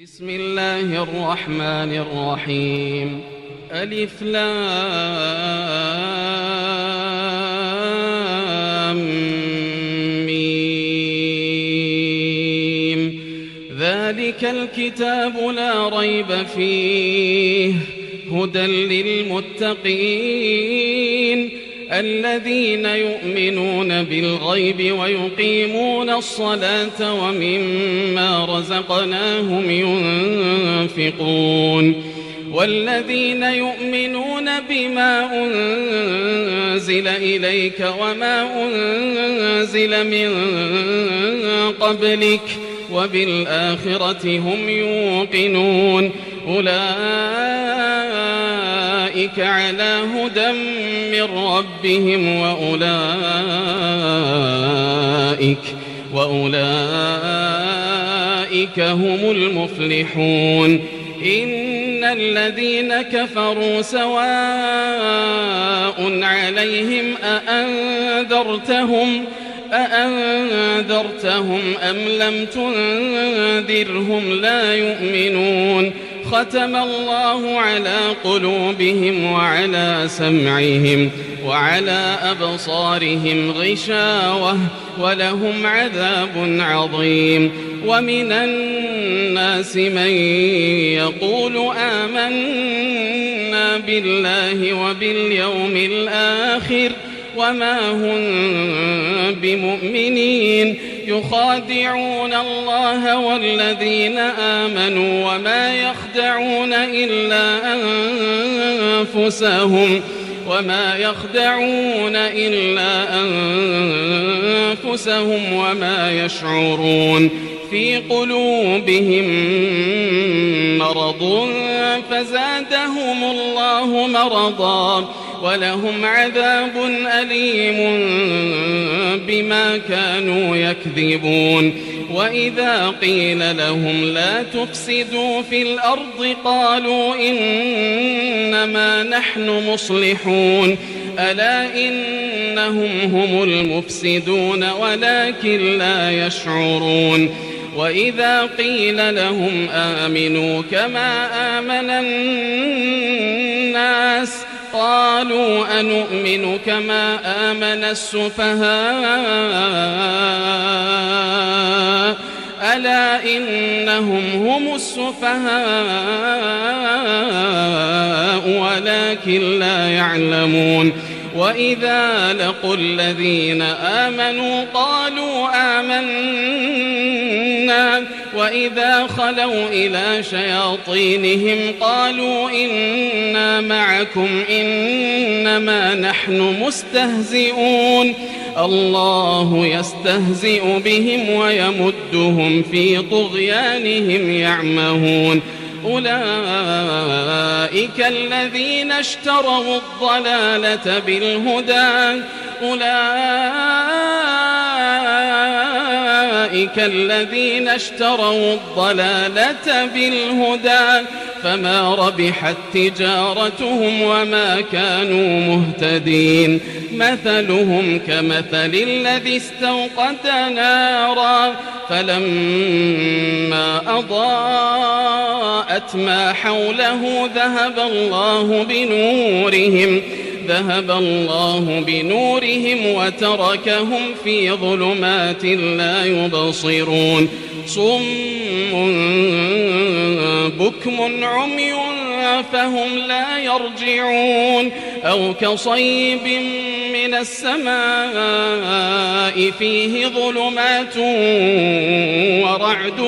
بسم الله الرحمن الرحيم. ألف لام ميم. ذلك الكتاب لا ريب فيه هدى للمتقين الذين يؤمنون بالغيب ويقيمون الصلاة ومما رزقناهم ينفقون والذين يؤمنون بما أنزل إليك وما أنزل من قبلك وبالآخرة هم يوقنون أولئك على هدى من ربهم وأولئك هم المفلحون. إن الذين كفروا سواء عليهم أأنذرتهم أم لم تنذرهم لا يؤمنون. ختم الله على قلوبهم وعلى سمعهم وعلى أبصارهم غشاوة ولهم عذاب عظيم. ومن الناس من يقول آمنا بالله وباليوم الآخر وما هم بمؤمنين يخادعون الله والذين آمنوا وما يخدعون إلا أنفسهم وما يشعرون. في قلوبهم مرض فزادهم الله مرضا ولهم عذاب أليم بما كانوا يكذبون. وإذا قيل لهم لا تفسدوا في الأرض قالوا إنما نحن مصلحون ألا إنهم هم المفسدون ولكن لا يشعرون. وإذا قيل لهم آمنوا كما آمن الناس قالوا أنؤمن كما آمن السفهاء ألا إنهم هم السفهاء ولكن لا يعلمون. وإذا لقوا الذين آمنوا قالوا آمنا وإذا خلوا إلى شياطينهم قالوا إنا معكم إنما نحن مستهزئون. الله يستهزئ بهم ويمدهم في طغيانهم يعمهون. أولئك الذين اشتروا الضلالة بالهدى فما ربحت تجارتهم وما كانوا مهتدين. مثلهم كمثل الذي استوقد نارا فلما أضاءت ما حوله ذهب الله بنورهم وتركهم في ظلمات لا يبصرون. صم بكم عمي فهم لا يرجعون. أو كصيب من السماء فيه ظلمات ورعد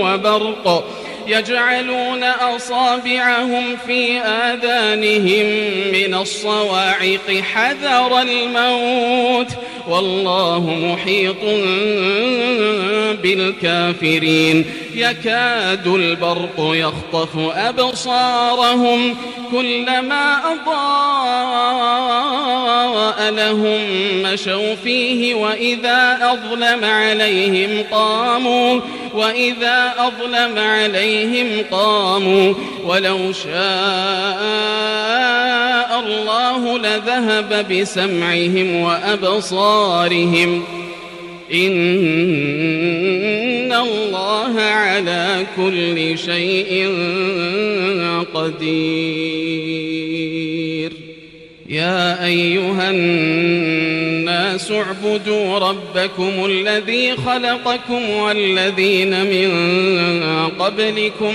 وبرق يجعلون أصابعهم في آذانهم من الصواعق حذر الموت والله محيط بالكافرين. يكاد البرق يخطف أبصارهم كلما أضاء لهم مشوا فيه وإذا أظلم عليهم قاموا ولو شاء الله لذهب بسمعهم وأبصارهم إن الله على كل شيء قدير. يا أيها الناس اعبدوا ربكم الذي خلقكم والذين من قبلكم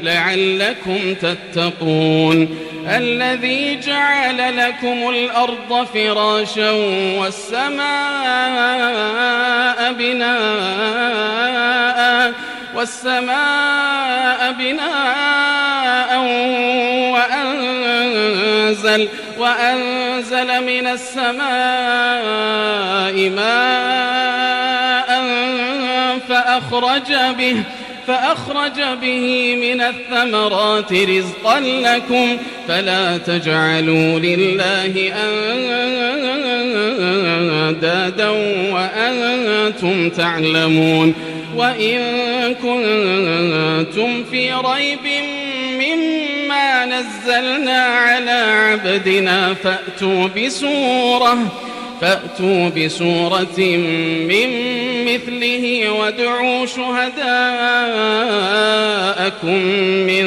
لعلكم تتقون. الذي جعل لكم الأرض فراشا والسماء بناء وأنزل من السماء ماء فأخرج به من الثمرات رزقا لكم فلا تجعلوا لله أندادا وأنتم تعلمون. وإن كنتم في ريب مما نزلنا على عبدنا فأتوا بسورة من مثله وادعوا شهداءكم من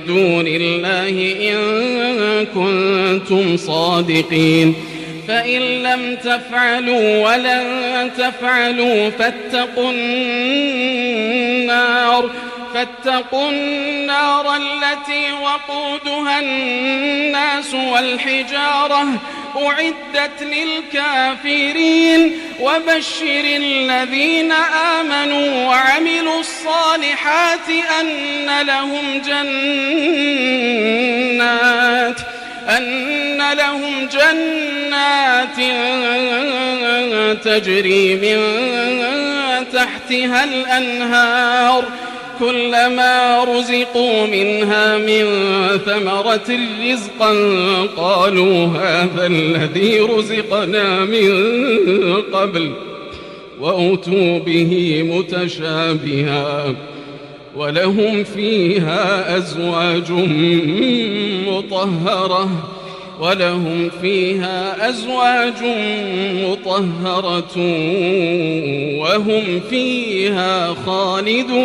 دون الله إن كنتم صادقين. فإن لم تفعلوا ولن تفعلوا فاتقوا النار التي وقودها الناس والحجارة أعدت للكافرين. وبشر الذين آمنوا وعملوا الصالحات أن لهم جنات تجري من تحتها الأنهار كلما رزقوا منها من ثمرة رزقا قالوا هذا الذي رزقنا من قبل وأتوا به متشابها ولهم فيها أزواج مطهرة وهم فيها خالدون.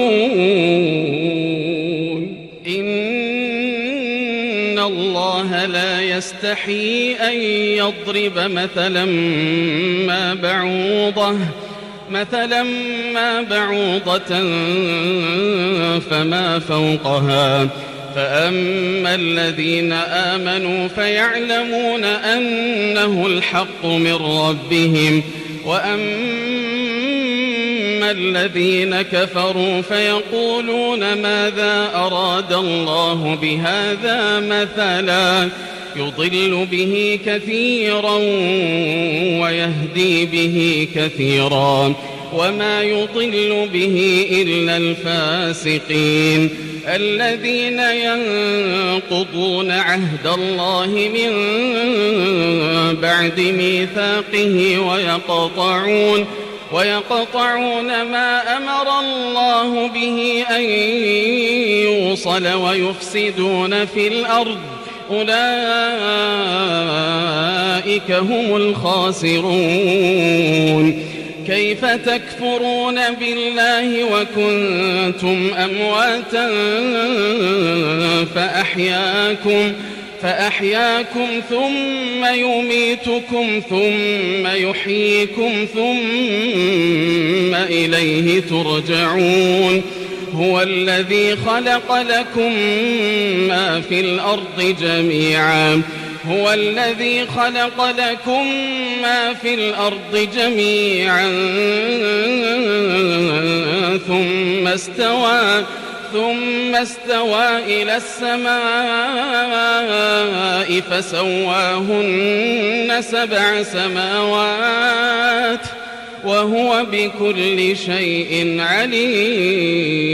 إن الله لا يستحيي أن يضرب مثلا ما بعوضة فما فوقها فأما الذين آمنوا فيعلمون أنه الحق من ربهم وأما الذين كفروا فيقولون ماذا أراد الله بهذا مثلا يضل به كثيرا ويهدي به كثيرا وما يضل به إلا الفاسقين الذين ينقضون عهد الله من بعد ميثاقه ويقطعون ما أمر الله به أن يوصل ويفسدون في الأرض أولئك هم الخاسرون. كيف تكفرون بالله وكنتم أمواتا فأحياكم ثم يميتكم ثم يحييكم ثم إليه ترجعون. هو الذي خلق لكم ما في الأرض جميعا ثم استوى إلى السماء فسواهن 7 سماوات وهو بكل شيء عليم.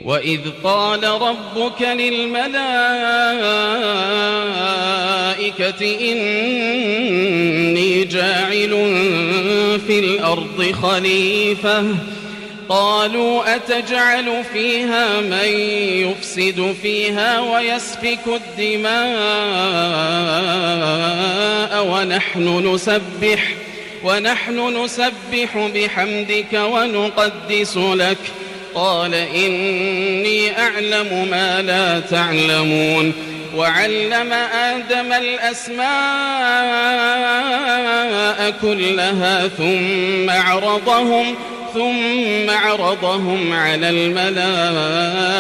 وإذ قال ربك للملائكة إني جاعل في الأرض خليفة قالوا أتجعل فيها من يفسد فيها ويسفك الدماء ونحن نسبح بحمدك ونقدس لك قال إني أعلم ما لا تعلمون وعلم آدم الأسماء كلها ثم عرضهم على الملائكة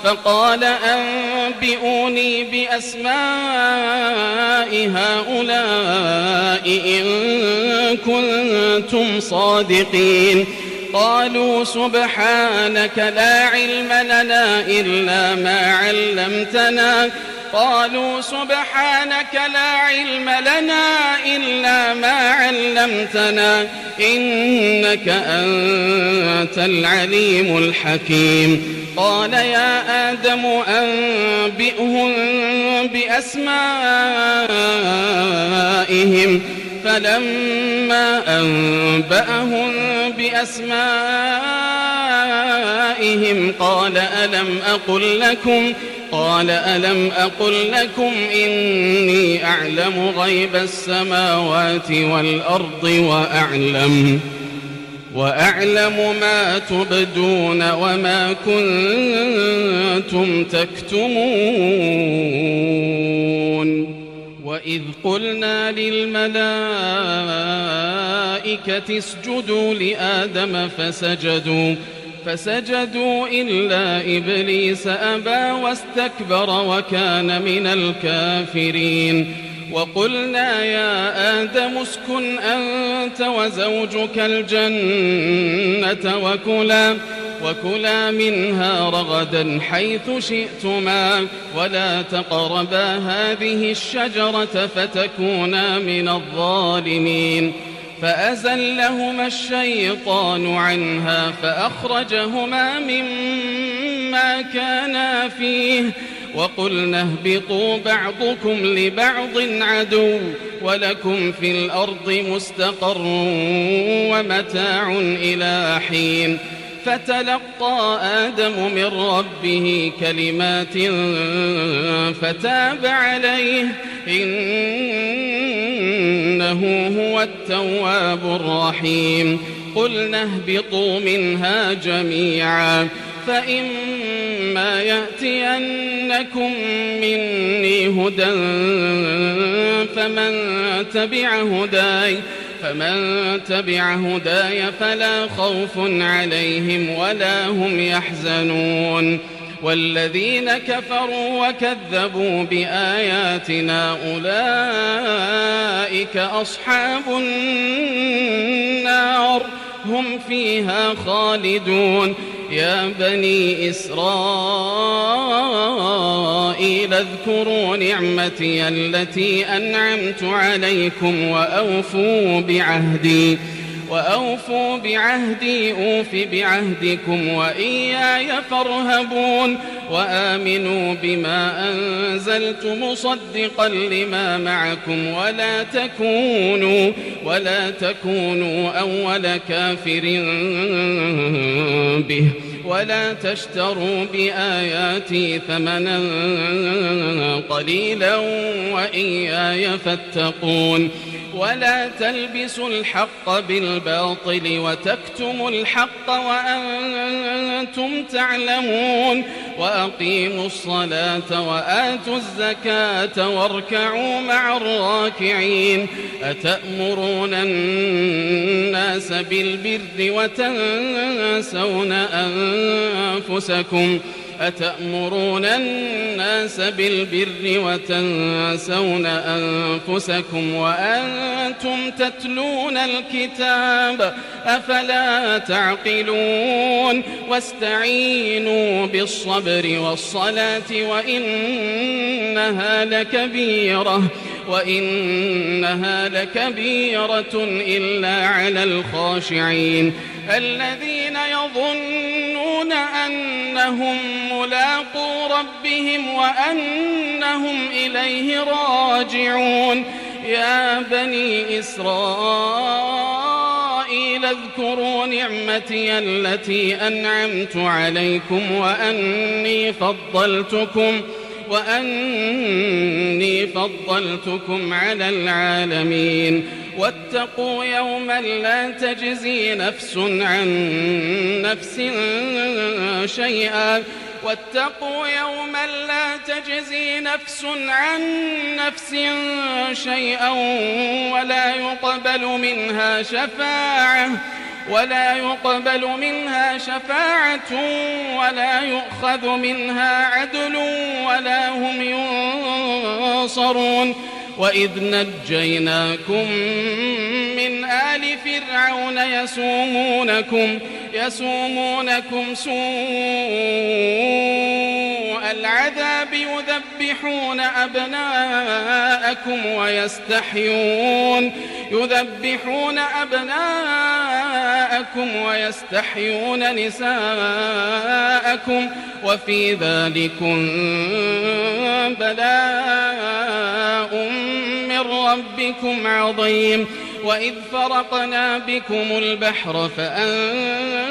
فقال أنبئوني بأسماء هؤلاء إن كنتم صادقين قالوا سبحانك لا علم لنا إلا ما علمتنا إنك أنت العليم الحكيم قال يا آدم أنبئهم بأسمائهم فلما أنبأهم بأسمائهم قال ألم أقل لكم إني أعلم غيب السماوات والأرض وأعلم ما تبدون وما كنتم تكتمون وإذ قلنا للملائكة اسجدوا لآدم فسجدوا إلا إبليس أبى واستكبر وكان من الكافرين وقلنا يا آدم اسكن أنت وزوجك الجنة وكلا منها رغدا حيث شئتما ولا تقربا هذه الشجرة فتكونا من الظالمين فأزلهما الشيطان عنها فأخرجهما مما كانا فيه وقلنا اهبطوا بعضكم لبعض عدو ولكم في الأرض مستقر ومتاع إلى حين فتلقى آدم من ربه كلمات فتاب عليه إنه هو التواب الرحيم قلنا اهبطوا منها جميعا فإما يأتينكم مني هدى فمن تبع هداي فلا خوف عليهم ولا هم يحزنون والذين كفروا وكذبوا بآياتنا أولئك أصحاب النار هم فيها خالدون يا بني إسرائيل اذكروا نعمتي التي أنعمت عليكم وأوفوا بعهدي أوف بعهدكم وإياي فارهبون وآمنوا بما أنزلت مصدقا لما معكم ولا تكونوا أول كافر به ولا تشتروا بآياتي ثمنا قليلا وإياي فاتقون ولا تلبسوا الحق بالباطل وتكتموا الحق وأنتم تعلمون وأقيموا الصلاة وآتوا الزكاة واركعوا مع الراكعين أتأمرون الناس بالبر وتنسون أنفسكم وأنتم تتلون الكتاب أفلا تعقلون واستعينوا بالصبر والصلاة وإنها لكبيرة إلا على الخاشعين الذين يظنون أنهم ملاقو ربهم وأنهم إليه راجعون يا بني إسرائيل اذكروا نعمتي التي أنعمت عليكم وأني فضلتكم على العالمين واتقوا يوما لا تجزي نفس عن نفس شيئا ولا يقبل منها شفاعة ولا يؤخذ منها عدل ولا هم ينصرون وإذ نجيناكم من آل فرعون يسومونكم سوء العذاب يذبحون أبناءكم ويستحيون نساءكم وفي ذلكم بلاء من ربكم عظيم وإذ فرقنا بكم البحر فأنجيناكم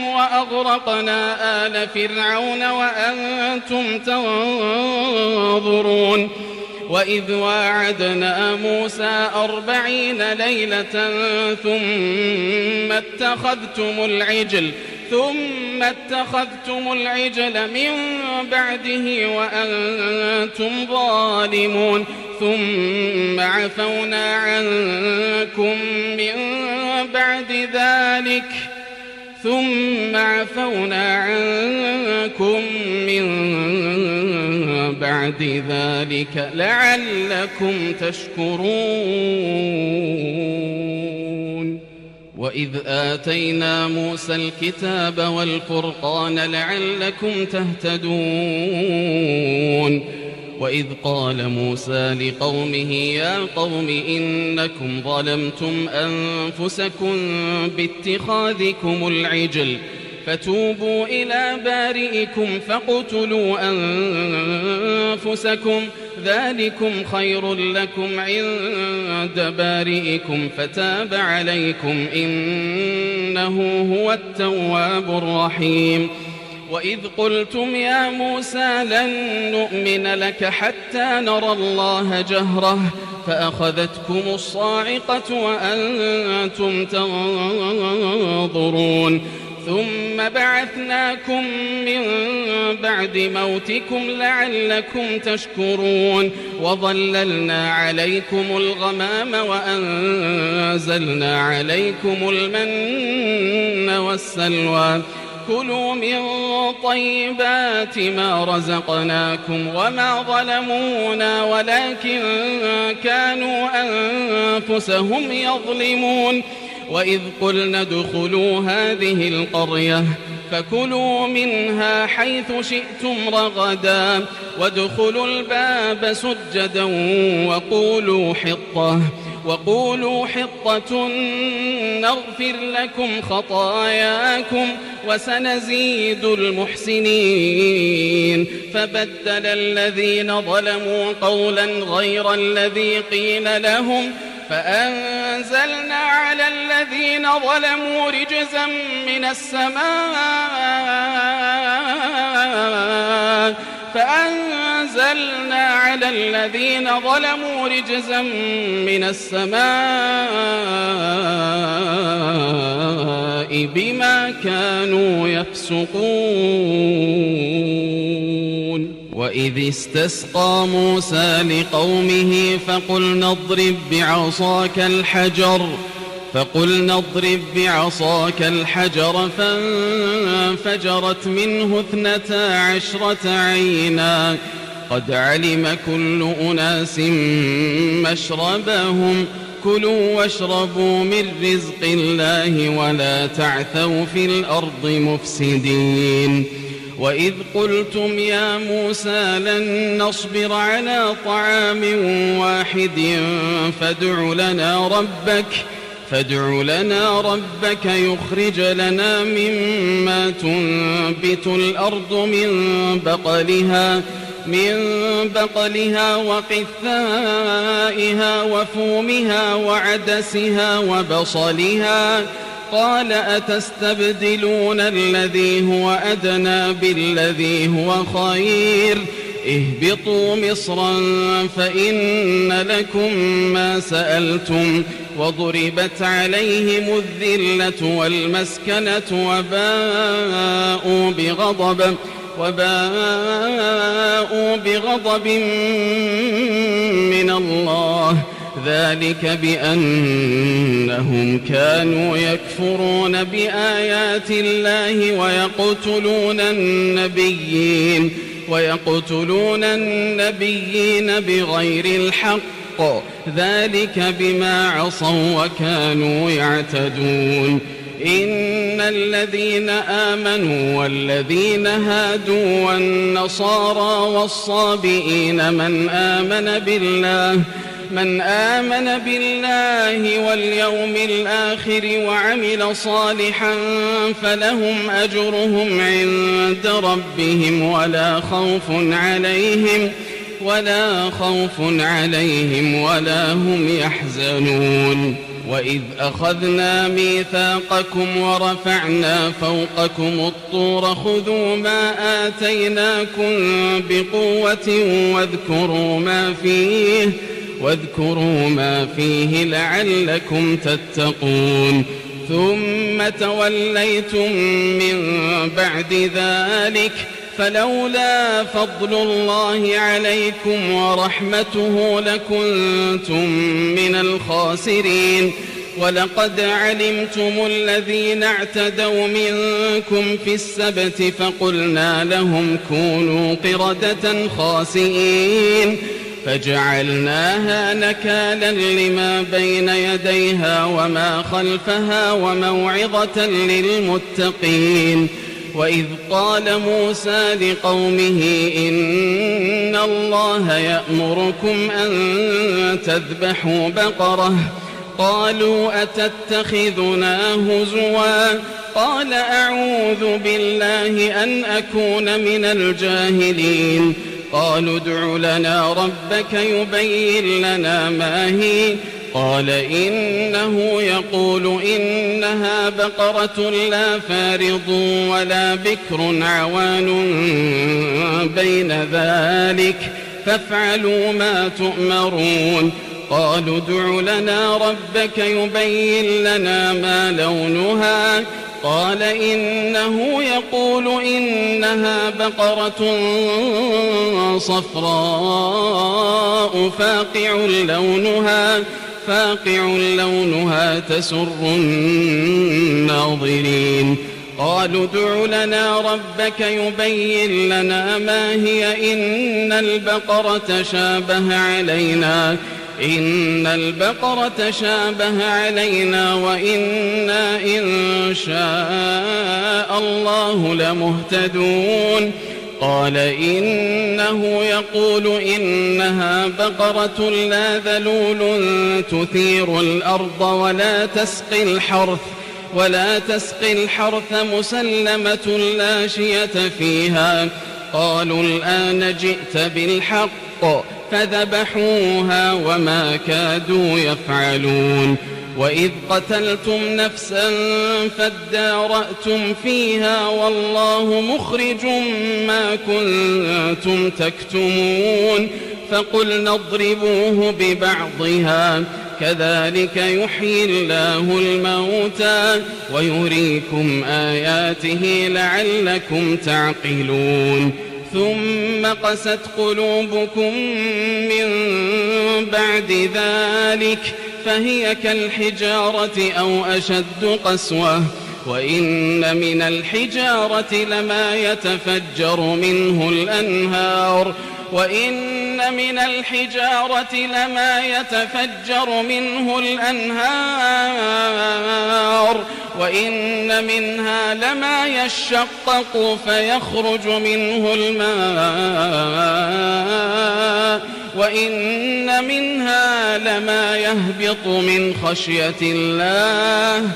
وأغرقنا آل فرعون وأنتم تنظرون وإذ واعدنا موسى 40 ليلة ثم اتخذتم العجل من بعده وأنتم ظالمون ثم عفونا عنكم من بعد ذلك لعلكم تشكرون وإذ آتينا موسى الكتاب والفرقان لعلكم تهتدون وإذ قال موسى لقومه يا قوم إنكم ظلمتم أنفسكم باتخاذكم العجل فتوبوا إلى بارئكم فاقتلوا أنفسكم ذلكم خير لكم عند بارئكم فتاب عليكم إنه هو التواب الرحيم وإذ قلتم يا موسى لن نؤمن لك حتى نرى الله جهرة فأخذتكم الصاعقة وأنتم تنظرون ثم بعثناكم من بعد موتكم لعلكم تشكرون وظللنا عليكم الغمام وأنزلنا عليكم المن والسلوى كلوا من طيبات ما رزقناكم وما ظلمونا ولكن كانوا أنفسهم يظلمون وإذ قلنا ادخلوا هذه القرية فكلوا منها حيث شئتم رغدا وادخلوا الباب سجدا وقولوا حطة نغفر لكم خطاياكم وسنزيد المحسنين فبدل الذين ظلموا قولا غير الذي قيل لهم فأنزلنا على الذين ظلموا رجزا من السماء بما كانوا يفسقون وإذ استسقى موسى لقومه فقلنا اضرب بعصاك الحجر فانفجرت منه 12 عينا قد علم كل أناس مشربهم كلوا واشربوا من رزق الله ولا تعثوا في الأرض مفسدين وإذ قلتم يا موسى لن نصبر على طعام واحد فادع لنا ربك يخرج لنا مما تنبت الأرض من بقلها من بقلها وقثائها وفومها وعدسها وبصلها. قال أتستبدلون الذي هو أدنى بالذي هو خير؟ اهبطوا مصرا فإن لكم ما سألتم وضربت عليهم الذلة والمسكنة وباءوا بغضب من الله، ذلك بأنهم كانوا يكفرون بآيات الله ويقتلون النبيين بغير الحق، ذلك بما عصوا وكانوا يعتدون. إن الذين آمنوا والذين هادوا والنصارى والصابئين من آمن بالله واليوم الآخر وعمل صالحا فلهم أجرهم عند ربهم ولا خوف عليهم ولا هم يحزنون. وإذ أخذنا ميثاقكم ورفعنا فوقكم الطور خذوا ما آتيناكم بقوة واذكروا ما فيه لعلكم تتقون. ثم توليتم من بعد ذلك فلولا فضل الله عليكم ورحمته لكنتم من الخاسرين. ولقد علمتم الذين اعتدوا منكم في السبت فقلنا لهم كونوا قردة خاسئين فجعلناها نكالا لما بين يديها وما خلفها وموعظة للمتقين. وإذ قال موسى لقومه إن الله يأمركم أن تذبحوا بقرة قالوا أتتخذنا هزوا قال أعوذ بالله أن أكون من الجاهلين. قالوا ادع لنا ربك يبين لنا ما هي قال إنه يقول إنها بقرة لا فارض ولا بكر عوان بين ذلك فافعلوا ما تؤمرون. قالوا ادع لنا ربك يبين لنا ما لونها قال إنه يقول إنها بقرة صفراء فاقع لونها تسر الناظرين. قالوا ادع لنا ربك يبين لنا ما هي إن البقرة شابه علينا وإنا إن شاء الله لمهتدون. قال إنه يقول إنها بقرة لا ذلول تثير الأرض ولا تسقي الحرث مسلمة لا شية فيها. قالوا الآن جئت بالحق فذبحوها وما كادوا يفعلون. وإذ قتلتم نفسا فادارأتم فيها والله مخرج ما كنتم تكتمون. فقلنا اضربوه ببعضها كذلك يحيي الله الموتى ويريكم آياته لعلكم تعقلون. ثم قست قلوبكم من بعد ذلك فهي كالحجارة أو أشد قسوة. وإن من الحجارة لما يتفجر منه الأنهار وإن منها لما يشقق فيخرج منه الماء وإن منها لما يهبط من خشية الله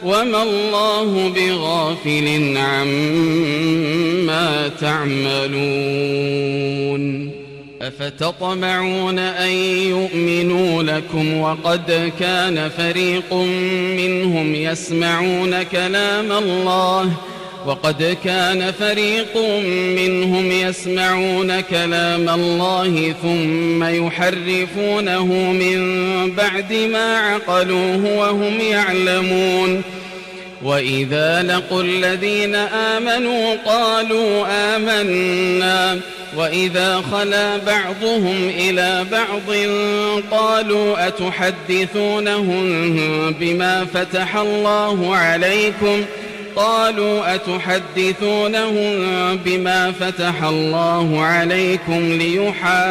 وما الله بغافل عما تعملون أفتطمعون أن يؤمنوا لكم وقد كان فريق منهم يسمعون كلام الله ثم يحرفونه من بعد ما عقلوه وهم يعلمون وإذا لقوا الذين آمنوا قالوا آمنا وإذا خلا بعضهم إلى بعض قالوا أتحدثونهم بما فتح الله عليكم ليحاجوكم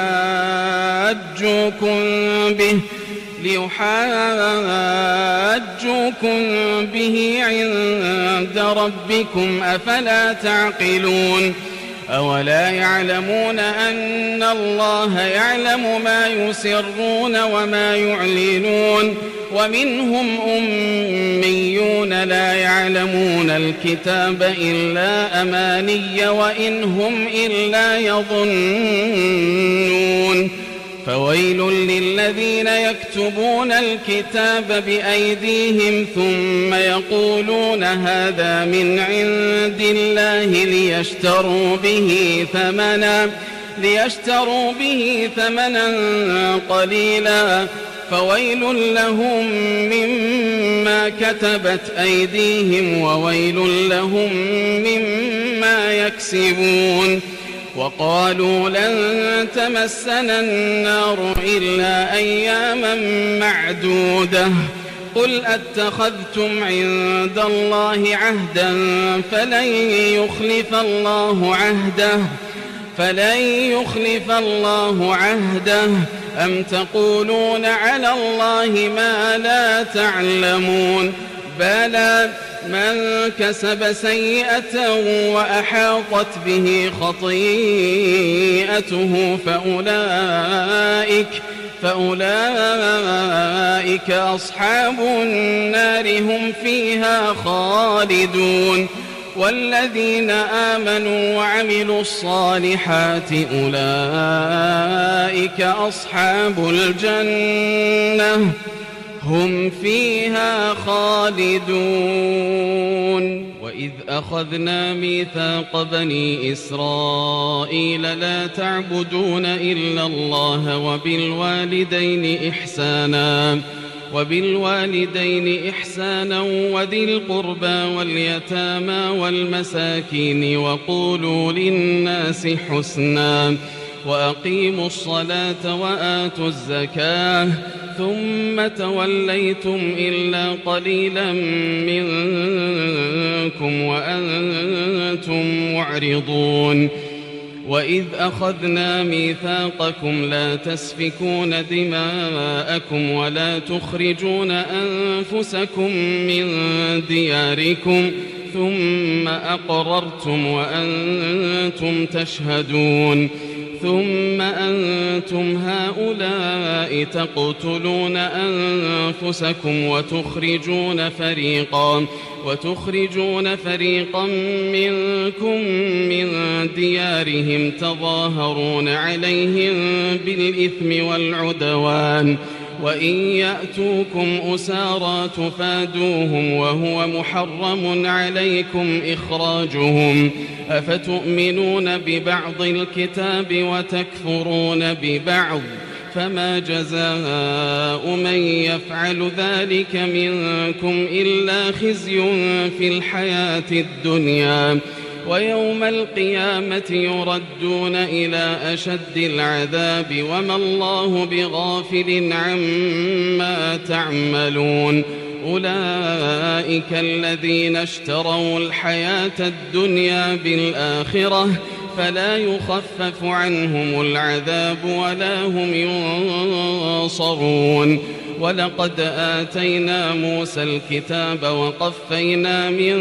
به عند ربكم أفلا تعقلون أولا يعلمون أن الله يعلم ما يسرون وما يعلنون ومنهم أميون لا يعلمون الكتاب إلا أماني وإن هم إلا يظنون فويل للذين يكتبون الكتاب بأيديهم ثم يقولون هذا من عند الله ليشتروا به ثمنا قليلا فويل لهم مما كتبت أيديهم وويل لهم مما يكسبون وقالوا لن تمسنا النار إلا أياما معدودة قل أتخذتم عند الله عهدا فلن يخلف الله عهده أم تقولون على الله ما لا تعلمون بلى من كسب سيئة وأحاطت به خطيئته فأولئك أصحاب النار هم فيها خالدون والذين آمنوا وعملوا الصالحات أولئك أصحاب الجنة هم فيها خالدون وإذ أخذنا ميثاق بني إسرائيل لا تعبدون إلا الله وبالوالدين إحسانا وذي القربى واليتامى والمساكين وقولوا للناس حسنا وأقيموا الصلاة وآتوا الزكاة ثم توليتم إلا قليلا منكم وأنتم معرضون وإذ أخذنا ميثاقكم لا تسفكون دماءكم ولا تخرجون أنفسكم من دياركم ثم أقررتم وأنتم تشهدون ثم أنتم هؤلاء تقتلون أنفسكم وتخرجون فريقا منكم من ديارهم تظاهرون عليهم بالإثم والعدوان وإن يأتوكم أسارى تفادوهم وهو محرم عليكم إخراجهم أفتؤمنون ببعض الكتاب وتكفرون ببعض فما جزاء من يفعل ذلك منكم إلا خزي في الحياة الدنيا ويوم القيامة يردون إلى أشد العذاب وما الله بغافل عما تعملون أولئك الذين اشتروا الحياة الدنيا بالآخرة فلا يخفف عنهم العذاب ولا هم ينصرون ولقد آتينا موسى الكتاب وقفينا من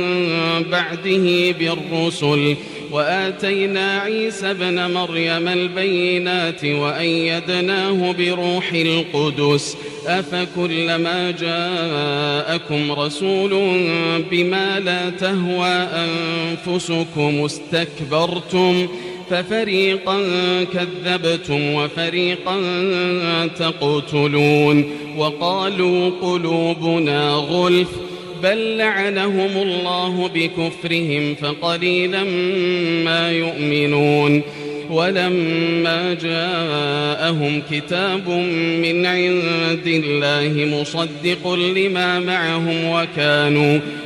بعده بالرسل وآتينا عيسى ابن مريم البينات وأيدناه بروح القدس أفكلما جاءكم رسول بما لا تهوى أنفسكم استكبرتم ففريقا كذبتم وفريقا تقتلون وقالوا قلوبنا غلف بل لعنهم الله بكفرهم فقليلا ما يؤمنون ولما جاءهم كتاب من عند الله مصدق لما معهم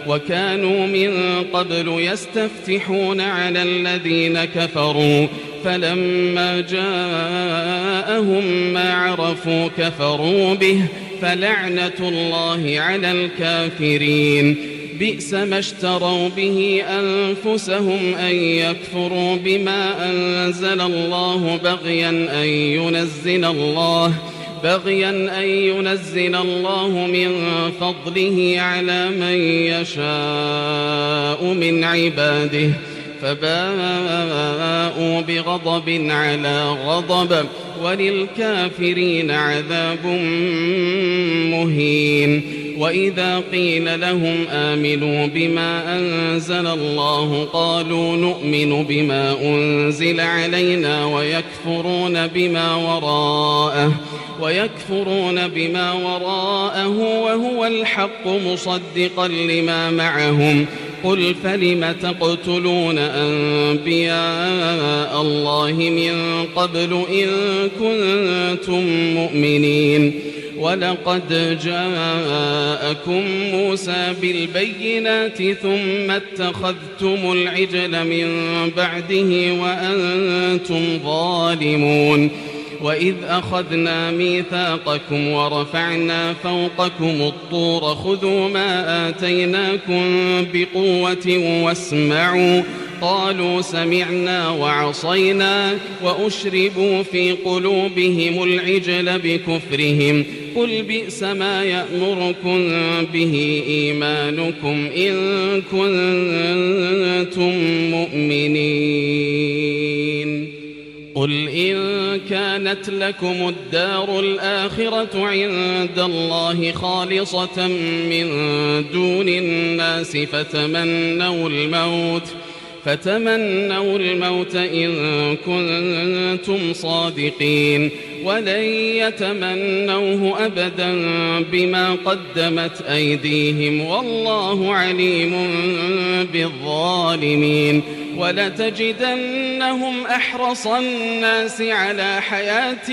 وكانوا من قبل يستفتحون على الذين كفروا فلما جاءهم ما عرفوا كفروا به فلعنة الله على الكافرين بئس ما اشتروا به أنفسهم أن يكفروا بما أنزل الله بغيا أن ينزل الله من فضله على من يشاء من عباده فباءوا بغضب على غضب وللكافرين عذاب مهين وإذا قيل لهم آمنوا بما أنزل الله قالوا نؤمن بما أنزل علينا ويكفرون بما وراءه وهو الحق مصدقا لما معهم قل فلم تقتلون أنبياء الله من قبل إن كنتم مؤمنين ولقد جاءكم موسى بالبينات ثم اتخذتم العجل من بعده وأنتم ظالمون وإذ أخذنا ميثاقكم ورفعنا فوقكم الطور خذوا ما آتيناكم بقوة واسمعوا قالوا سمعنا وعصينا وأشربوا في قلوبهم العجل بكفرهم قل بئس ما يأمركم به إيمانكم إن كنتم مؤمنين قل إن كانت لكم الدار الآخرة عند الله خالصة من دون الناس فتمنوا الموت إن كنتم صادقين ولن يتمنوه أبدا بما قدمت أيديهم والله عليم بالظالمين ولتجدنهم أحرص الناس على حياة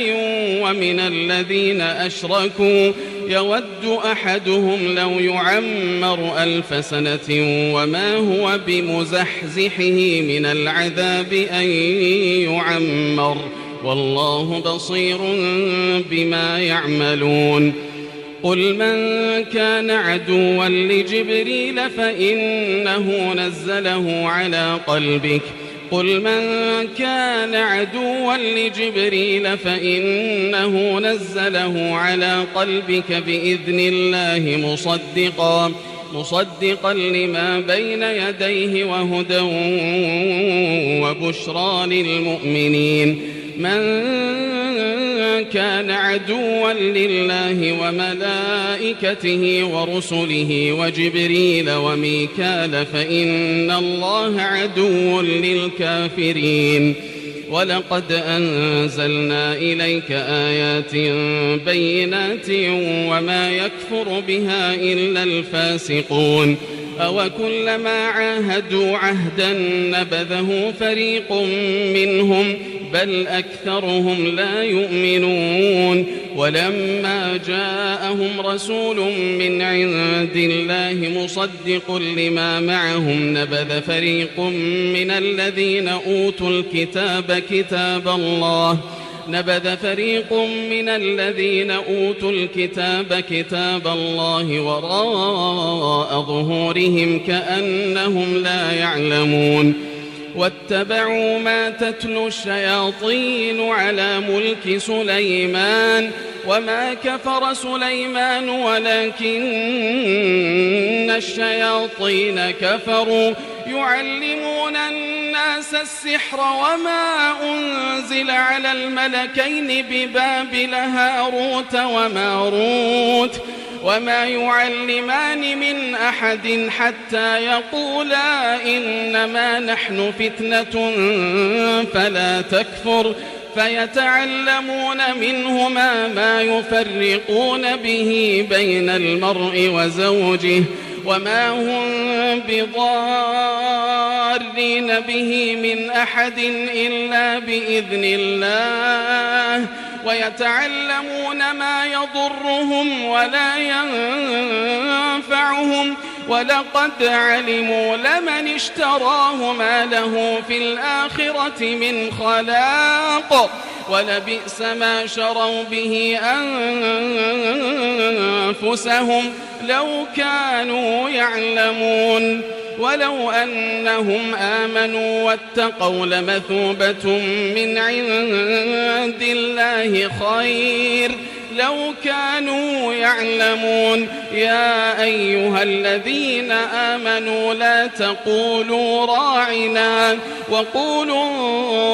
ومن الذين أشركوا يود أحدهم لو يعمر 1000 سنة وما هو بمزحزحه من العذاب أن يعمر والله بصير بما يعملون قل من كان عدوا لجبريل فإنه نزله على قلبك بإذن الله مصدقا لما بين يديه وهدى وبشرى للمؤمنين من كان عدوا لله وملائكته ورسله وجبريل وميكال فإن الله عدو للكافرين ولقد أنزلنا إليك آيات بينات وما يكفر بها إلا الفاسقون أوكلما عاهدوا عهدا نبذه فريق منهم بل أكثرهم لا يؤمنون ولما جاءهم رسول من عند الله مصدق لما معهم نبذ فريق من الذين أوتوا الكتاب كتاب الله وراء ظهورهم كأنهم لا يعلمون واتبعوا ما تتلو الشياطين على ملك سليمان وما كفر سليمان ولكن الشياطين كفروا يعلمون الناس الناس السحر وما أنزل على الملكين ببابل هاروت وماروت وما يعلمان من أحد حتى يقولا إنما نحن فتنة فلا تكفر فيتعلمون منهما ما يفرقون به بين المرء وزوجه وما هم بضارين به من أحد إلا بإذن الله ويتعلمون ما يضرهم ولا ينفعهم ولقد علموا لمن اشتراه ما له في الآخرة من خلاق ولبئس ما شروا به أنفسهم لو كانوا يعلمون ولو أنهم آمنوا واتقوا لمثوبة من عند الله خير لو كانوا يعلمون يا أيها الذين آمنوا لا تقولوا راعنا وقولوا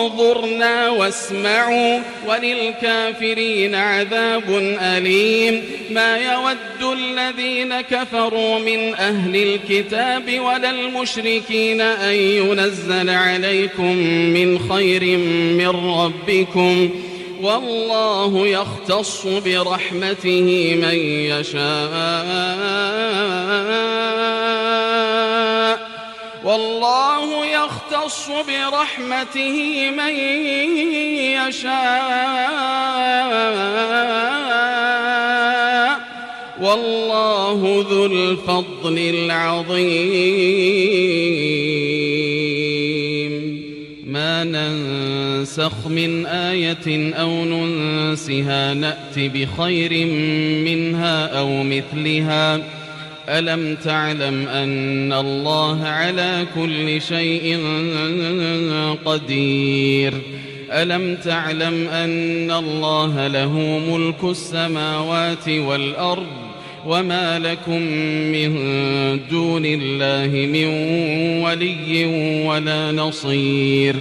انظرنا واسمعوا وللكافرين عذاب أليم ما يود الذين كفروا من أهل الكتاب ولا المشركين أن ينزل عليكم من خير من ربكم والله يختص برحمته من يشاء والله يختص برحمته من يشاء والله ذو الفضل العظيم ما ننسخ من آية أو ننسها نأت بخير منها أو مثلها ألم تعلم أن الله على كل شيء قدير ألم تعلم أن الله له ملك السماوات والأرض وما لكم من دون الله من ولي ولا نصير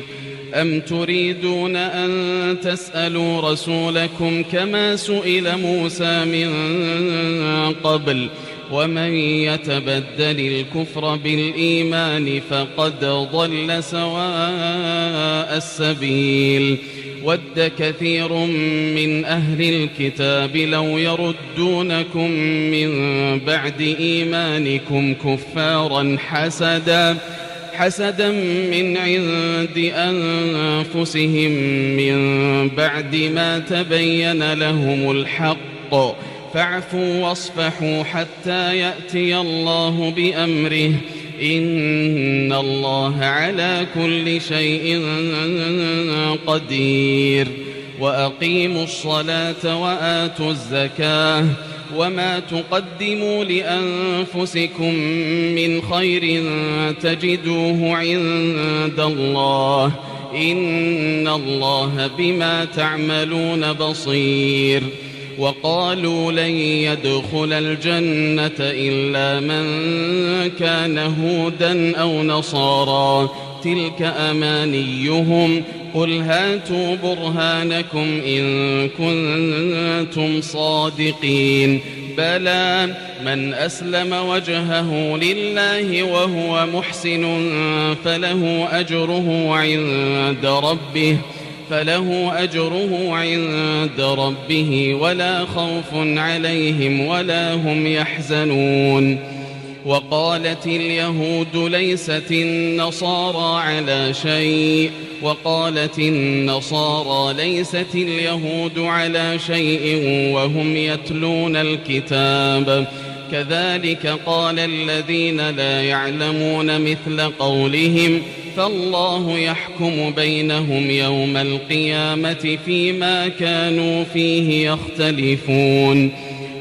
أم تريدون أن تسألوا رسولكم كما سئل موسى من قبل ومن يتبدل الكفر بالإيمان فقد ضل سواء السبيل ود كثير من أهل الكتاب لو يردونكم من بعد إيمانكم كفارا حسدا من عند أنفسهم من بعد ما تبين لهم الحق فاعفوا واصفحوا حتى يأتي الله بأمره إن الله على كل شيء قدير وأقيموا الصلاة وآتوا الزكاة وما تقدموا لأنفسكم من خير تجدوه عند الله إن الله بما تعملون بصير وقالوا لن يدخل الجنة إلا من كان هودا أو نصارى تلك أمانيهم قل هاتوا برهانكم إن كنتم صادقين بلى من أسلم وجهه لله وهو محسن فله أجره عند ربه ولا خوف عليهم ولا هم يحزنون وقالت اليهود ليست النصارى على شيء وقالت النصارى ليست اليهود على شيء وهم يتلون الكتاب كذلك قال الذين لا يعلمون مثل قولهم فالله يحكم بينهم يوم القيامة فيما كانوا فيه يختلفون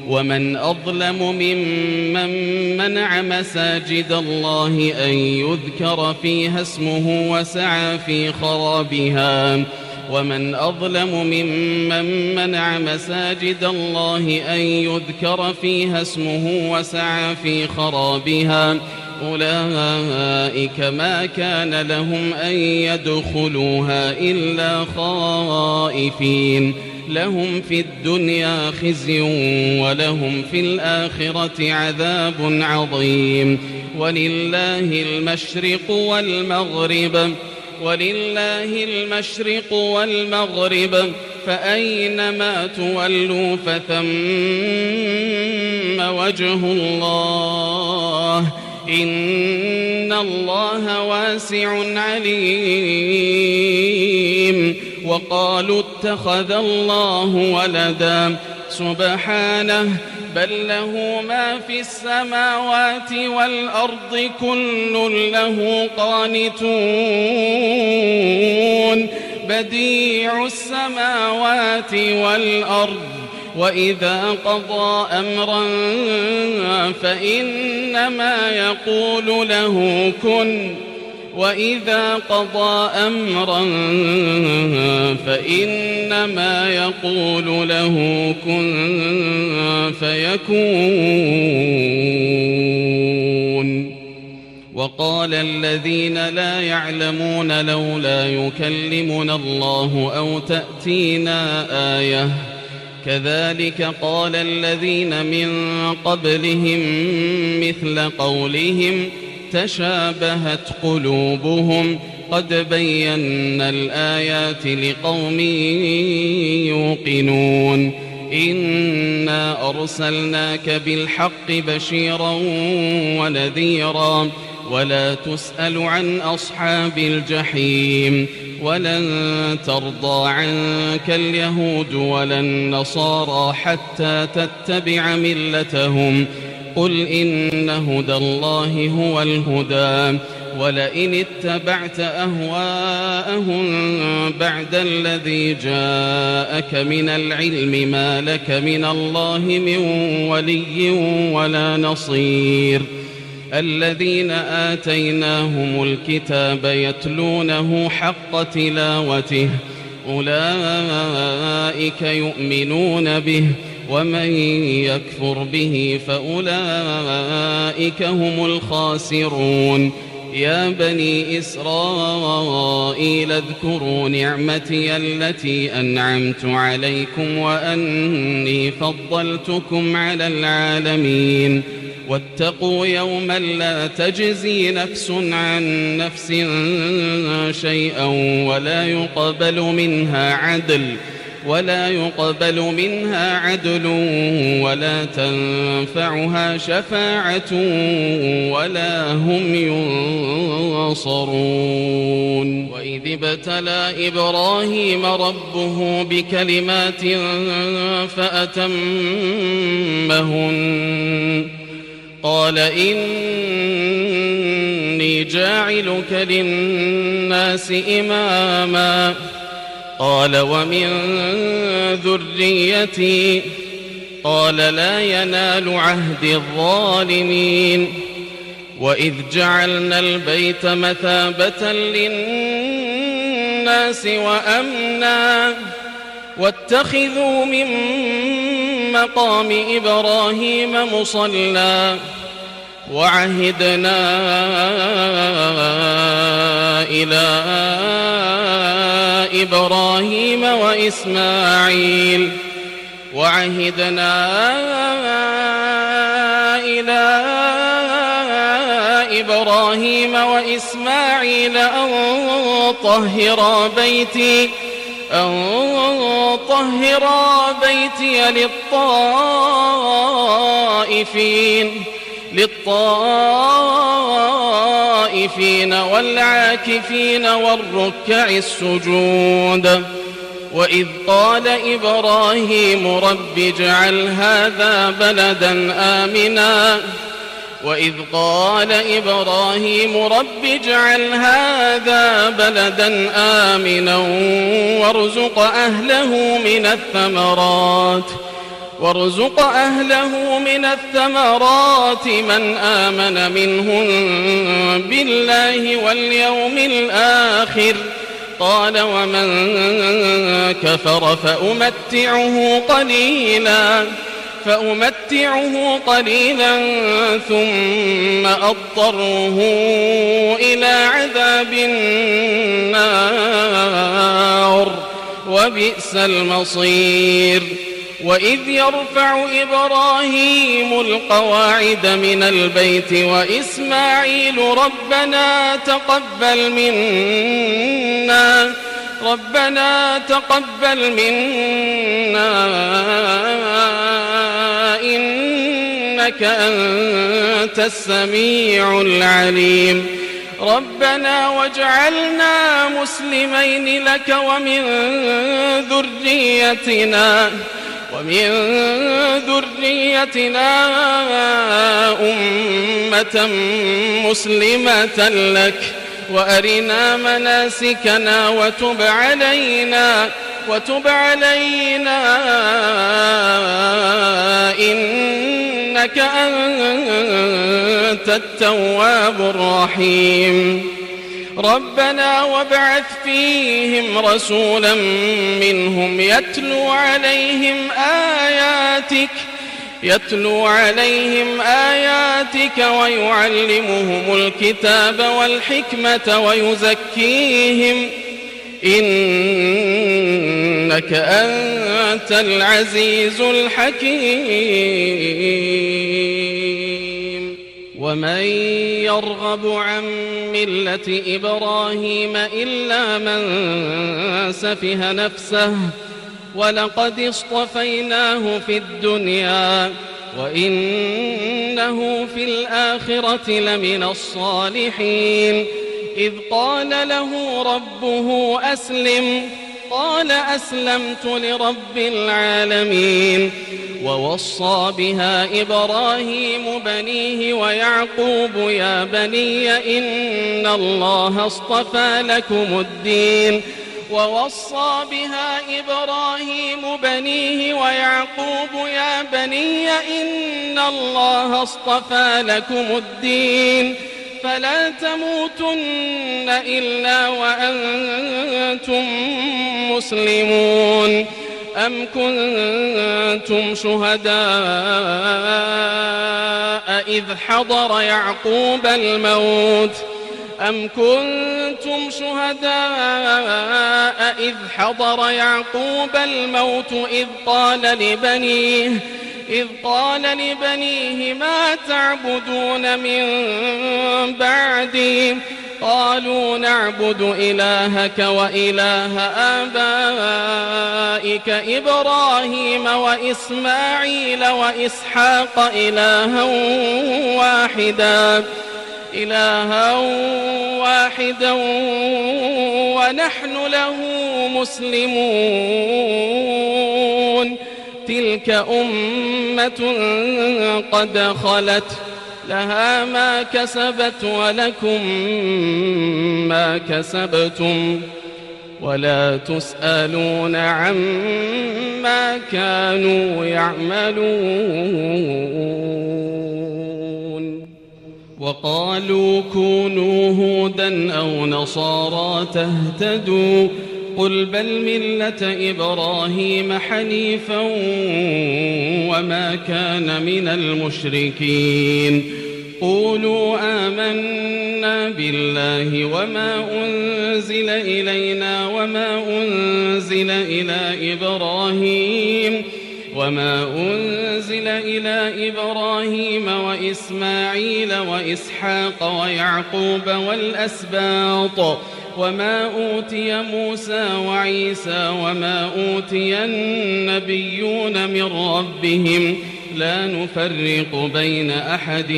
ومن أظلم ممن منع مساجد الله أن يذكر فيها اسمه وسعى في خرابها ومن أظلم ممن منع مساجد الله أن يذكر فيها اسمه وسعى في خرابها أولئك ما كان لهم أن يدخلوها إلا خائفين لهم في الدنيا خزي ولهم في الآخرة عذاب عظيم ولله المشرق والمغرب فأينما تولوا فثم وجه الله إن الله واسع عليم وقالوا اتخذ الله ولدا سبحانه بل له ما في السماوات والأرض كل له قانتون بديع السماوات والأرض وإذا قضى أمرا فإنما يقول له كن فيكون وقال الذين لا يعلمون لولا يكلمنا الله أو تأتينا آية كذلك قال الذين من قبلهم مثل قولهم تشابهت قلوبهم قد بينا الآيات لقوم يوقنون إنا أرسلناك بالحق بشيرا ونذيرا ولا تسأل عن أصحاب الجحيم ولن ترضى عنك اليهود ولا النصارى حتى تتبع ملتهم قل إن هدى الله هو الهدى ولئن اتبعت أهواءهم بعد الذي جاءك من العلم ما لك من الله من ولي ولا نصير الذين آتيناهم الكتاب يتلونه حق تلاوته أولئك يؤمنون به ومن يكفر به فأولئك هم الخاسرون يا بني إسرائيل اذكروا نعمتي التي أنعمت عليكم وأني فضلتكم على العالمين واتقوا يوما لا تجزي نفس عن نفس شيئا ولا يقبل منها عدل ولا تنفعها شفاعة ولا هم ينصرون وإذ ابتلى إبراهيم ربه بكلمات فأتمهن قال إني جاعلك للناس إماما قال ومن ذريتي قال لا ينال عهد الظالمين وإذ جعلنا البيت مثابة للناس وأمنا واتخذوا من مقام إبراهيم مصلى وعهدنا إلى إبراهيم وإسماعيل أن طهرا بيتي للطائفين والعاكفين والركع السجود وإذ قال إبراهيم رب اجعل هذا بلدا آمنا وارزق أهله من الثمرات من آمن منهم بالله واليوم الآخر قال ومن كفر فأمتعه قليلا فأمتعه قليلا ثم أضطره إلى عذاب النار وبئس المصير. وإذ يرفع إبراهيم القواعد من البيت وإسماعيل ربنا تقبل منا إنك أنت السميع العليم. ربنا واجعلنا مسلمين لك ومن ذريتنا أمة مسلمة لك وأرنا مناسكنا وتب علينا إنك أنت التواب الرحيم. ربنا وابعث فيهم رسولا منهم يتلو عليهم آياتك ويعلمهم الكتاب والحكمة ويزكيهم إنك أنت العزيز الحكيم. ومن يرغب عن ملة إبراهيم إلا من سفه نفسه ولقد اصطفيناه في الدنيا وإنه في الآخرة لمن الصالحين. إذ قال له ربه أسلم قال أسلمت لرب العالمين. ووصى بها إبراهيم بنيه ويعقوب يا بني إن الله اصطفى لكم الدين فلا تموتن إلا وأنتم مسلمون. أم كنتم شهداء إذ حضر يعقوب الموت إذ قال لبنيه ما تعبدون من بعدي قالوا نعبد إلهك وإله آبائك إبراهيم وإسماعيل وإسحاق إلها واحدا ونحن له مسلمون. تلك أمة قد خلت لها ما كسبت ولكم ما كسبتم ولا تسألون عما كانوا يعملون. وقالوا كونوا هودا أو نصارى تهتدوا قل بل ملة إبراهيم حنيفا وما كان من المشركين. قولوا آمنا بالله وما أنزل إلينا وما أنزل إلى إبراهيم وإسماعيل وإسحاق ويعقوب والأسباط وما أوتي موسى وعيسى وما أوتي النبيون من ربهم لا نفرق بين أحد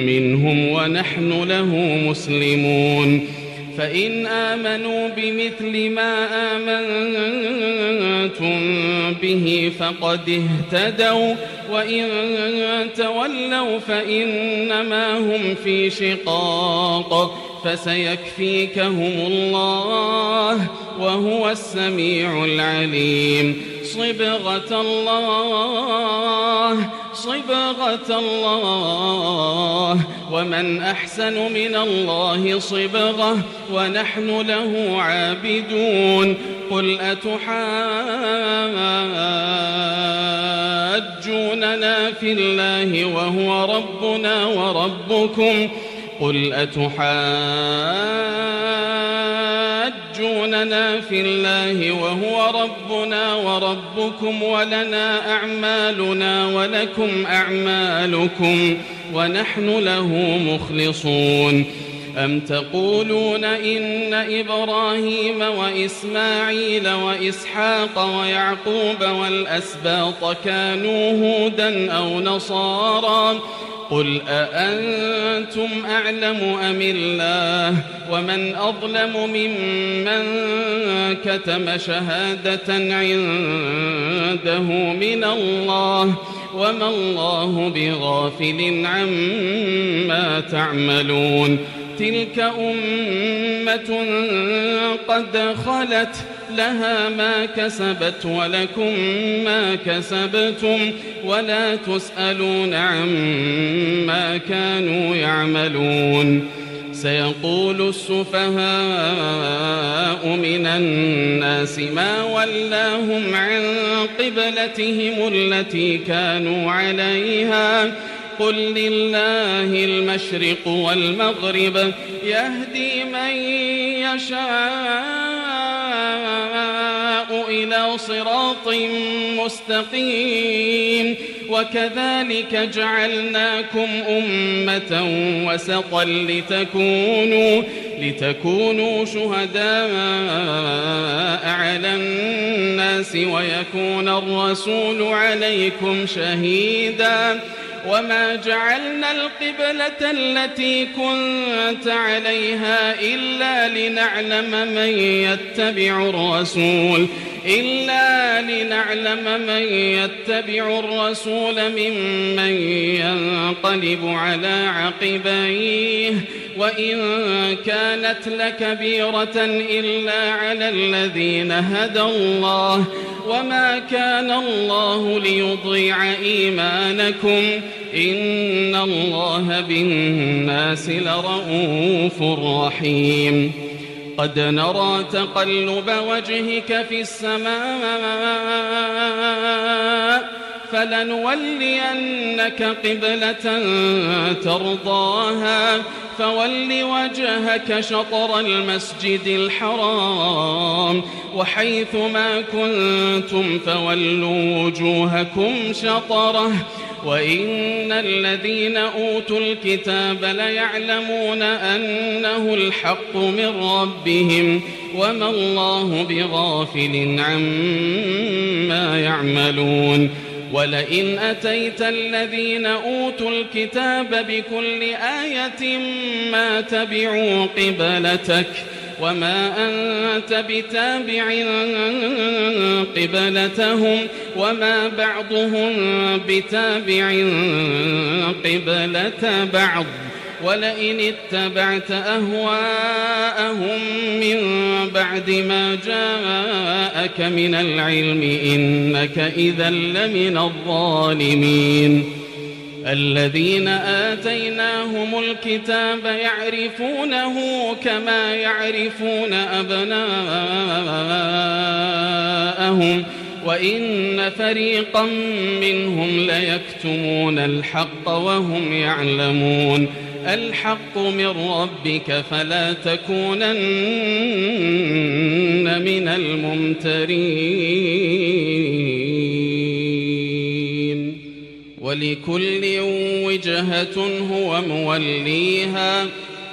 منهم ونحن له مسلمون. فإن آمنوا بمثل ما آمنتم به فقد اهتدوا وإن تولوا فإنما هم في شقاق فسيكفيكهم الله وهو السميع العليم. صبغة الله ومن أحسن من الله صبغة ونحن له عابدون. قل أتحاجوننا أتحاجوننا في الله وهو ربنا وربكم قل أتحاجوننا في الله وهو ربنا وربكم ولنا أعمالنا ولكم أعمالكم ونحن له مخلصون أم تقولون إن إبراهيم وإسماعيل وإسحاق ويعقوب والأسباط كانوا هودا أو نصارى قل أأنتم أعلم أم الله ومن أظلم ممن كتم شهادة عنده من الله وما الله بغافل عما تعملون تلك أمة قد خلت لها ما كسبت ولكم ما كسبتم ولا تسألون عما كانوا يعملون سيقول السفهاء من الناس ما ولاهم عن قبلتهم التي كانوا عليها قل لله المشرق والمغرب يهدي من يشاء إلى صراط مستقيم وكذلك جعلناكم أمة وسطا لتكونوا شهداء على الناس ويكون الرسول عليكم شهيدا وما جعلنا القبلة التي كنت عليها إلا لنعلم من يتبع الرسول ممن ينقلب على عقبيه وإن كانت لكبيرة إلا على الذين هدى الله وما كان الله ليضيع إيمانكم إن الله بالناس لرؤوف رحيم قد نرى تقلب وجهك في السماء فلنولينك قبلة ترضاها فول وجهك شطر المسجد الحرام وحيث ما كنتم فولوا وجوهكم شطره وإن الذين أوتوا الكتاب ليعلمون أنه الحق من ربهم وما الله بغافل عما يعملون ولئن أتيت الذين أوتوا الكتاب بكل آية ما تبعوا قبلتك وما أنت بتابع قبلتهم وما بعضهم بتابع قبلة بعض ولئن اتبعت أهواءهم من بعد ما جاءك من العلم إنك إذا لمن الظالمين الذين آتيناهم الكتاب يعرفونه كما يعرفون أبناءهم وإن فريقا منهم ليكتمون الحق وهم يعلمون الحق من ربك فلا تكونن من الممترين ولكل وجهة هو موليها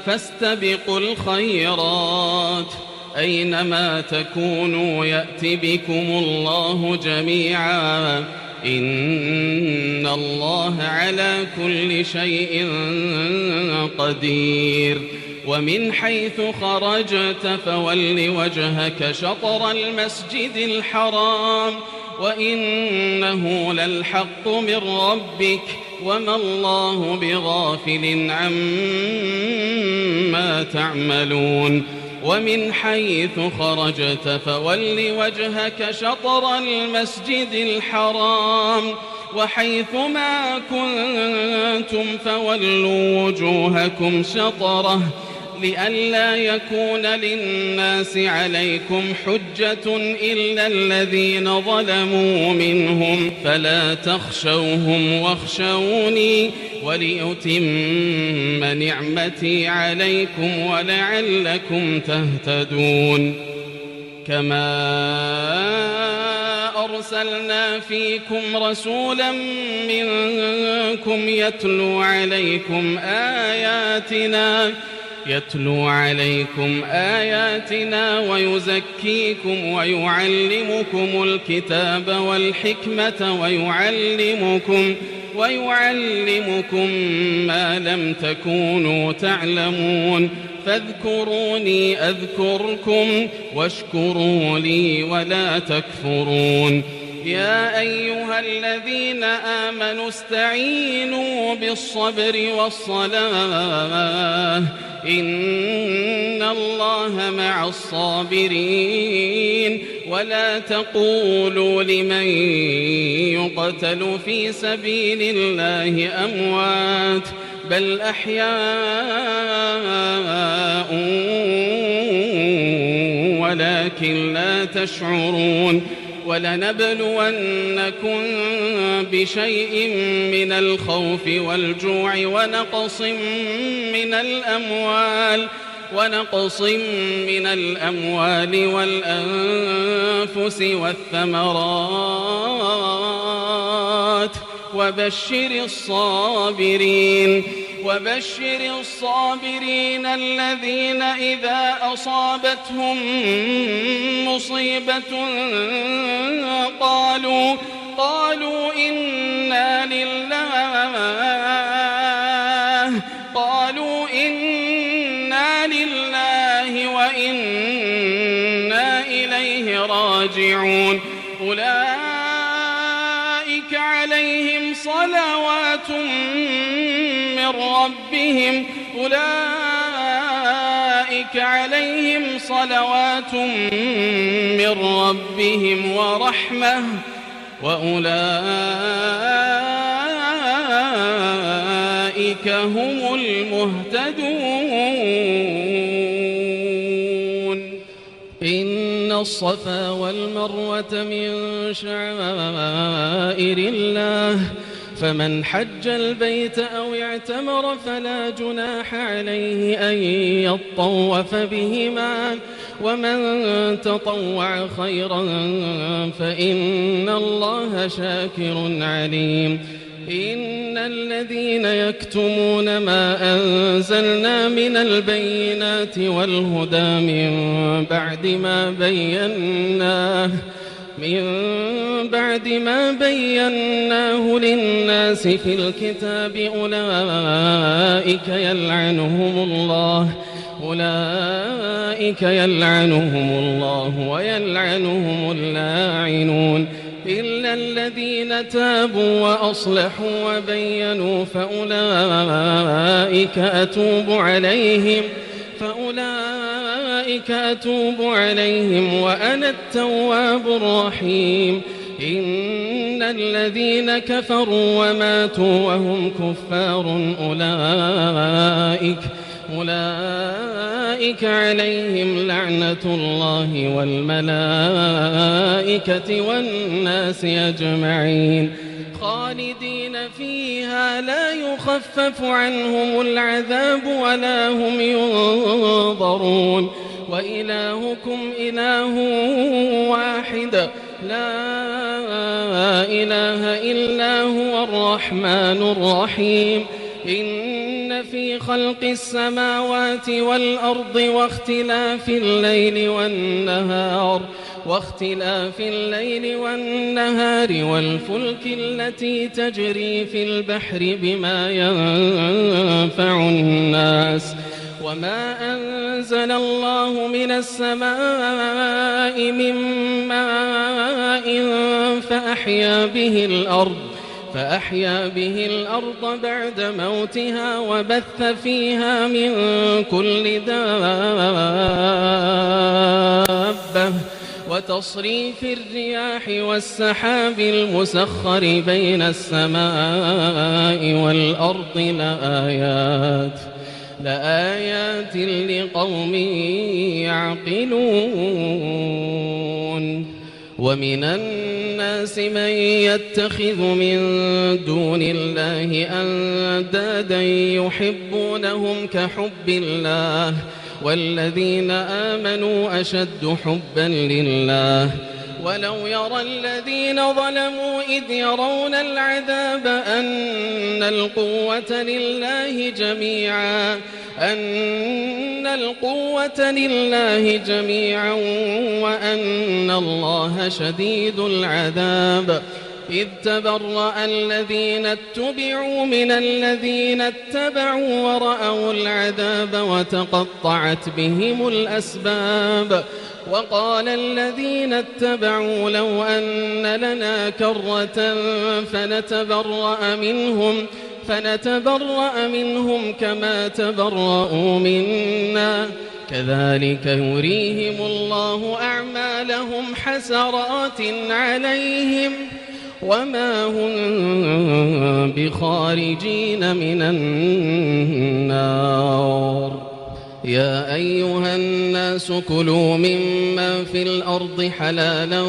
فاستبقوا الخيرات أينما تكونوا يأت بكم الله جميعا إن الله على كل شيء قدير ومن حيث خرجت فول وجهك شطر المسجد الحرام وإنه للحق من ربك وما الله بغافل عما تعملون ومن حيث خرجت فول وجهك شطر المسجد الحرام وحيث ما كنتم فولوا وجوهكم شطره لئلا يكون للناس عليكم حجة إلا الذين ظلموا منهم فلا تخشوهم واخشوني ولأتم نعمتي عليكم ولعلكم تهتدون كما أرسلنا فيكم رسولا منكم يتلو عليكم آياتنا ويزكيكم ويعلمكم الكتاب والحكمة ويعلمكم ما لم تكونوا تعلمون فاذكروني أذكركم واشكروا لي ولا تكفرون يا أيها الذين آمنوا استعينوا بالصبر والصلاة إن الله مع الصابرين ولا تقولوا لمن يقتل في سبيل الله أموات بل أحياء ولكن لا تشعرون ولنبلونكم بشيء من الخوف والجوع ونقص من الأموال والأنفس والثمرات وبشر الصابرين الذين إذا أصابتهم مصيبة قالوا إنا لله وإنا إليه راجعون أولئك عليهم صلوات من ربهم ورحمة وأولئك هم المهتدون إن الصفا والمروة من شعائر الله فمن حج البيت أو اعتمر فلا جناح عليه أن يطوف بهما ومن تطوع خيرا فإن الله شاكر عليم إن الذين يكتمون ما أنزلنا من البينات والهدى من بعد ما بيناه للناس في الكتاب أولئك يلعنهم الله ويلعنهم اللاعنون إلا الذين تابوا وأصلحوا وبينوا فأولئك أتوب عليهم وأنا التواب الرحيم إن الذين كفروا وماتوا وهم كفار أولئك عليهم لعنة الله والملائكة والناس أجمعين خالدين فيها لا يخفف عنهم العذاب ولا هم ينظرون وإلهكم إله واحد لا إله إلا هو الرحمن الرحيم إن في خلق السماوات والأرض واختلاف الليل والنهار والفلك التي تجري في البحر بما ينفع الناس وما أنزل الله من السماء من ماء فأحيا به الأرض بعد موتها وبث فيها من كل دابة وتصريف الرياح والسحاب المسخر بين السماء والأرض لآيات لقوم يعقلون. ومن الناس من يتخذ من دون الله أندادا يحبونهم كحب الله والذين آمنوا أشد حبا لله ولو يرى الذين ظلموا إذ يرون العذاب أن القوة لله جميعا وأن الله شديد العذاب إذ تبرأ الذين اتبعوا من الذين اتبعوا ورأوا العذاب وتقطعت بهم الأسباب وقال الذين اتبعوا لو أن لنا كرة فنتبرأ منهم كما تبرأوا منا كذلك يريهم الله أعمالهم حسرات عليهم وما هم بخارجين من النار. يا أيها الناس كلوا مما في الأرض حلالا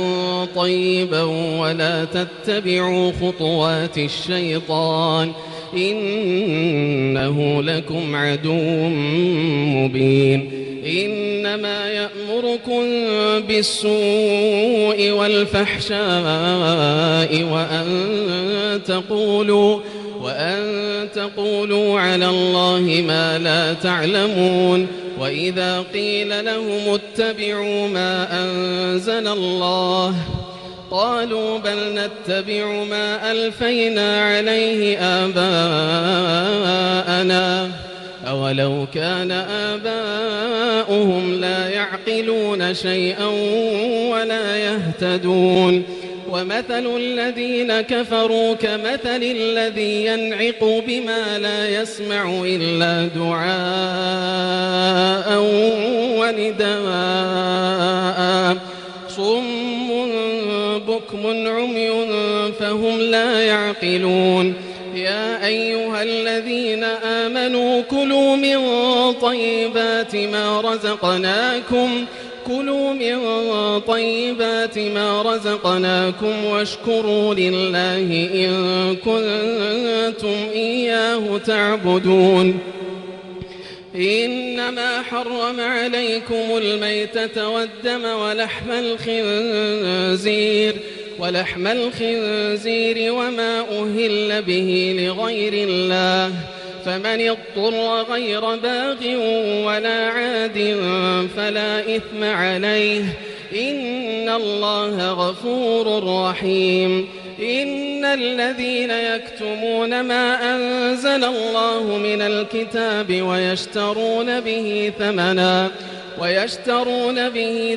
طيبا ولا تتبعوا خطوات الشيطان إنه لكم عدو مبين. إنما يأمركم بالسوء والفحشاء وأن تقولوا على الله ما لا تعلمون. وإذا قيل لهم اتبعوا ما أنزل الله قالوا بل نتبع ما ألفينا عليه آباءنا أولو كان آباؤهم لا يعقلون شيئا ولا يهتدون. ومثل الذين كفروا كمثل الذي ينعق بما لا يسمع إلا دعاء ونداء صم بكم عمي فهم لا يعقلون. يا أيها الذين آمنوا كلوا من طيبات ما رزقناكم واشكروا لله إن كنتم إياه تعبدون. إنما حرم عليكم الميتة والدم ولحم الخنزير وما أهل به لغير الله فمن اضطر غير باغ ولا عاد فلا إثم عليه إن الله غفور رحيم. إن الذين يكتمون ما أنزل الله من الكتاب ويشترون به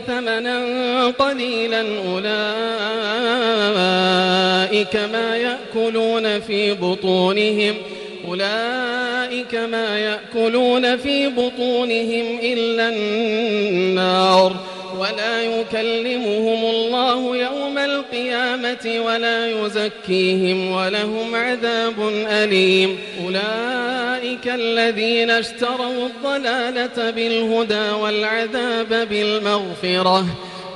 ثمنا قليلا أولئك ما يأكلون في بطونهم إلا النار ولا يكلمهم الله يوم القيامة ولا يزكيهم ولهم عذاب أليم. أولئك الذين اشتروا الضلالة بالهدى والعذاب بالمغفرة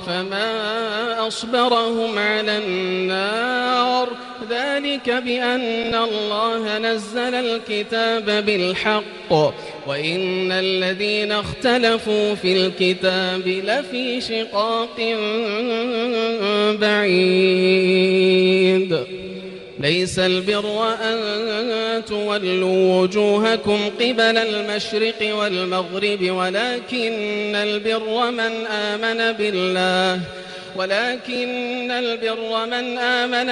فما أصبرهم على النار ذلك بأن الله نزل الكتاب بالحق وإن الذين اختلفوا في الكتاب لفي شقاق بعيد. ليس البر أن تولوا وجوهكم قبل المشرق والمغرب ولكن البر من آمن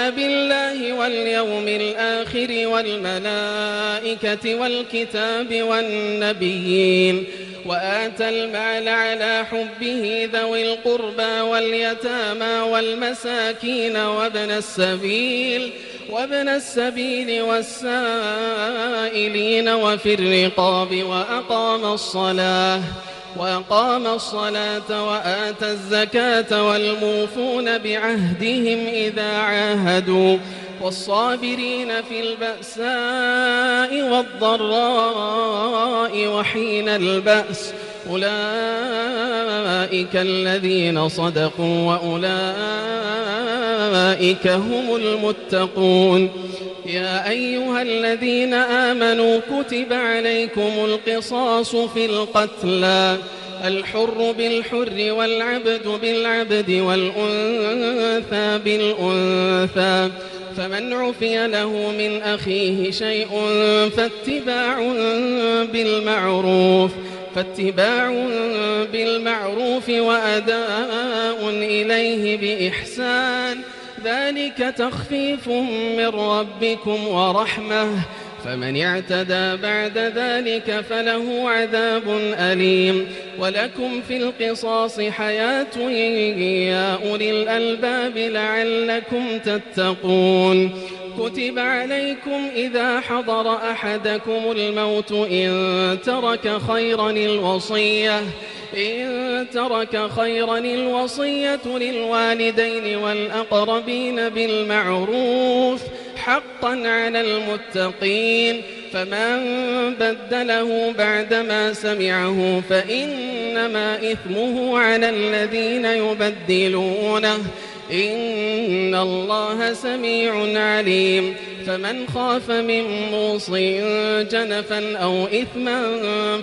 بالله واليوم الآخر والملائكة والكتاب والنبيين وآتى المال على حبه ذوي القربى واليتامى والمساكين وابن السبيل والسائلين وفي الرقاب وأقام الصلاة وآتى الزكاة والموفون بعهدهم إذا عاهدوا والصابرين في البأساء والضراء وحين البأس أولئك الذين صدقوا وأولئك هم المتقون. يا أيها الذين آمنوا كتب عليكم القصاص في القتلى الحر بالحر والعبد بالعبد والأنثى بالأنثى فمن عفي له من أخيه شيء فاتباع بالمعروف وأداء إليه بإحسان ذلك تخفيف من ربكم ورحمة فمن اعتدى بعد ذلك فله عذاب أليم. ولكم في القصاص حياة يا أولي الألباب لعلكم تتقون. كتب عليكم إذا حضر أحدكم الموت إن ترك خيرا الوصية للوالدين والأقربين بالمعروف حقا على المتقين فمن بدله بعدما سمعه فإنما إثمه على الذين يبدلونه إن الله سميع عليم. فمن خاف من موص جنفا أو إثما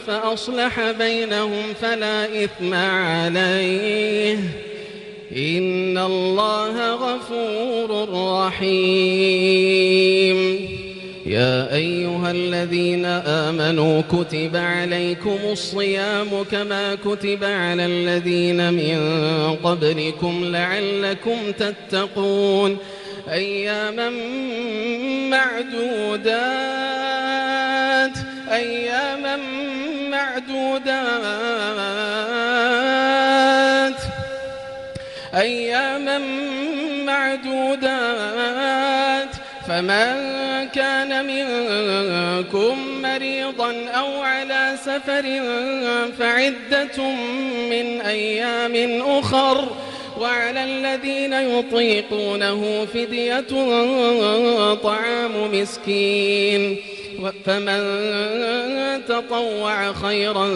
فأصلح بينهم فلا إثم عليه إن الله غفور رحيم. يا أيها الذين آمنوا كتب عليكم الصيام كما كتب على الذين من قبلكم لعلكم تتقون أياما معدودات فمن كان منكم مريضا أو على سفر فعدة من أيام أخر وعلى الذين يطيقونه فدية طعام مسكين فمن تطوع خيرا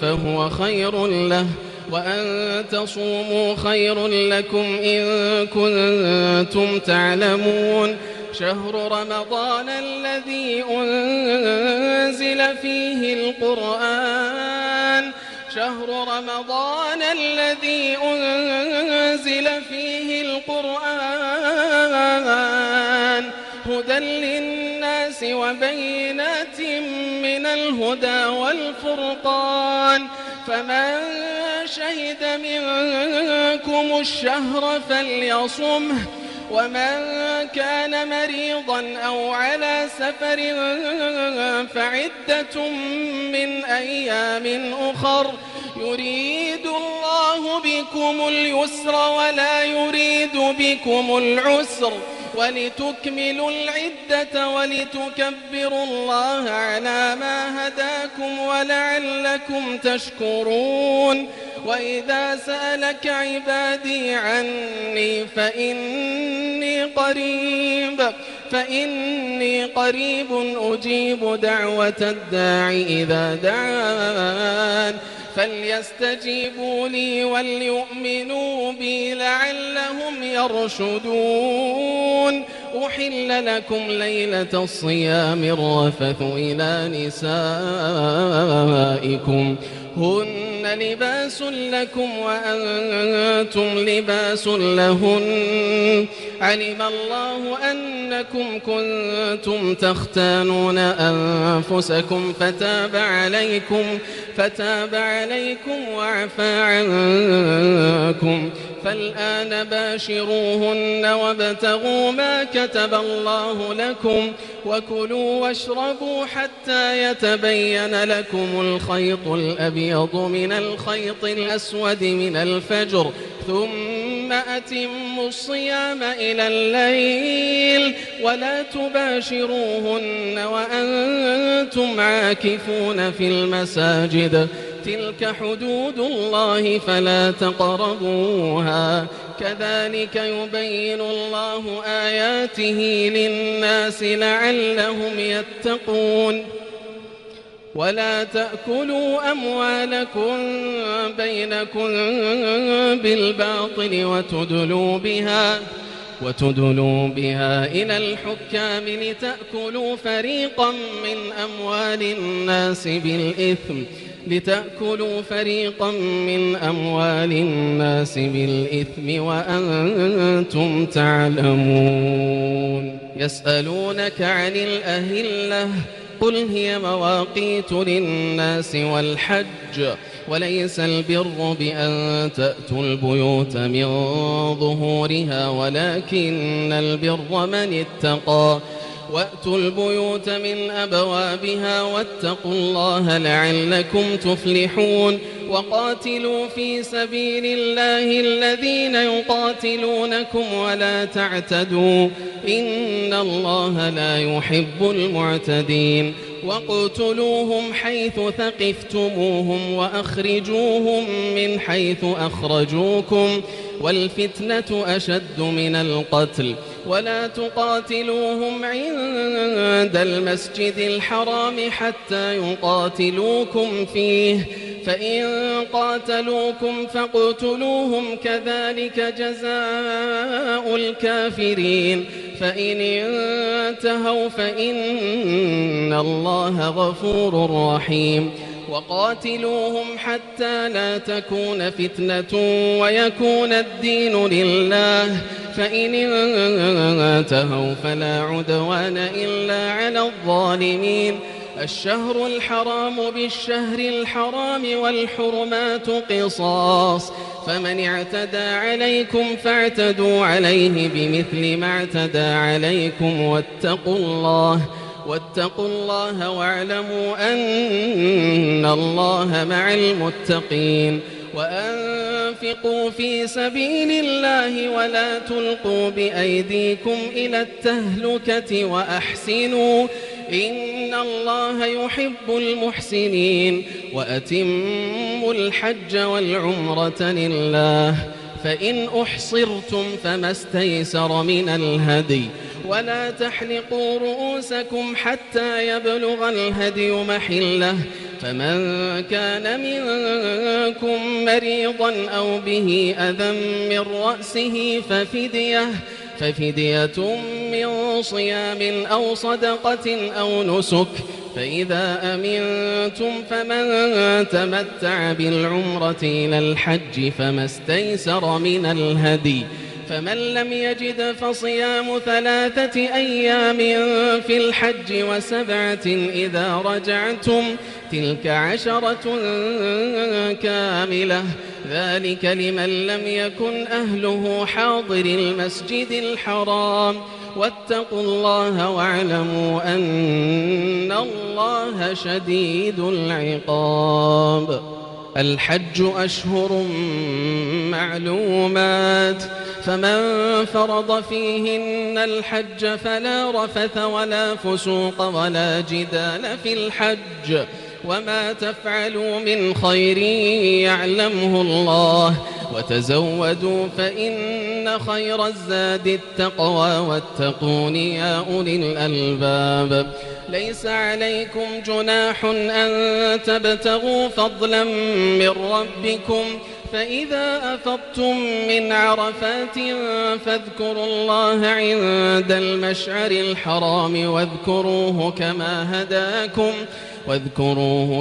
فهو خير له وأن تصوموا خير لكم إن كنتم تعلمون. شهر رمضان الذي أنزل فيه القرآن هدى للناس وبينات من الهدى والفرقان فمن شهد منكم الشهر فليصمه ومن كان مريضا أو على سفر فعدة من أيام أخر يريد الله بكم اليسر ولا يريد بكم العسر ولتكملوا العدة ولتكبروا الله على ما هداكم ولعلكم تشكرون. وإذا سألك عبادي عني فإني قريب أجيب دعوة الداع إذا دعان فليستجيبوا لي وليؤمنوا بي لعلهم يرشدون. أحل لكم ليلة الصيام الرفث إلى نسائكم هن لباس لكم وأنتم لباس لهن علم الله أنكم كنتم تختانون أنفسكم فتاب عليكم وعفى عنكم فالآن باشروهن وابتغوا ما كتب الله لكم وكلوا واشربوا حتى يتبين لكم الخيط الأبيض من الخيط الأسود من الفجر ثم أتموا الصيام إلى الليل ولا تباشروهن وأنتم عاكفون في المساجد تلك حدود الله فلا تقربوها كذلك يبين الله آياته للناس لعلهم يتقون ولا تأكلوا أموالكم بينكم بالباطل وتدلوا بها إلى الحكام لتأكلوا فريقا من أموال الناس بالإثم وأنتم تعلمون. يسألونك عن الأهلة قل هي مواقيت للناس والحج وليس البر بأن تأتوا البيوت من ظهورها ولكن البر من اتقى وأتوا البيوت من أبوابها واتقوا الله لعلكم تفلحون. وقاتلوا في سبيل الله الذين يقاتلونكم ولا تعتدوا إن الله لا يحب المعتدين. واقتلوهم حيث ثقفتموهم وأخرجوهم من حيث أخرجوكم والفتنة أشد من القتل ولا تقاتلوهم عند المسجد الحرام حتى يقاتلوكم فيه فإن قاتلوكم فاقتلوهم كذلك جزاء الكافرين فإن انتهوا فإن الله غفور رحيم. وقاتلوهم حتى لا تكون فتنة ويكون الدين لله فإن انتهوا فلا عدوان إلا على الظالمين. الشهر الحرام بالشهر الحرام والحرمات قصاص فمن اعتدى عليكم فاعتدوا عليه بمثل ما اعتدى عليكم واتقوا الله واعلموا أن الله مع المتقين. وأنفقوا في سبيل الله ولا تلقوا بأيديكم إلى التهلكة وأحسنوا إن الله يحب المحسنين. وأتموا الحج والعمرة لله فإن أحصرتم فما استيسر من الهدي ولا تحلقوا رؤوسكم حتى يبلغ الهدي محله فمن كان منكم مريضا أو به أذى من رأسه ففدية من صيام أو صدقة أو نسك فإذا أمنتم فمن تمتع بالعمرة إلى الحج فما استيسر من الهدي فمن لم يجد فصيام 3 أيام في الحج و7 إذا رجعتم تلك 10 كاملة ذلك لمن لم يكن أهله حاضر المسجد الحرام واتقوا الله واعلموا أن الله شديد العقاب. الحج أشهر معلومات فمن فرض فيهن الحج فلا رفث ولا فسوق ولا جدال في الحج وما تفعلوا من خير يعلمه الله وتزودوا فإن خير الزاد التقوى واتقون يا أولي الألباب. ليس عليكم جناح أن تبتغوا فضلا من ربكم فإذا أفضتم من عرفات فاذكروا الله عند المشعر الحرام واذكروه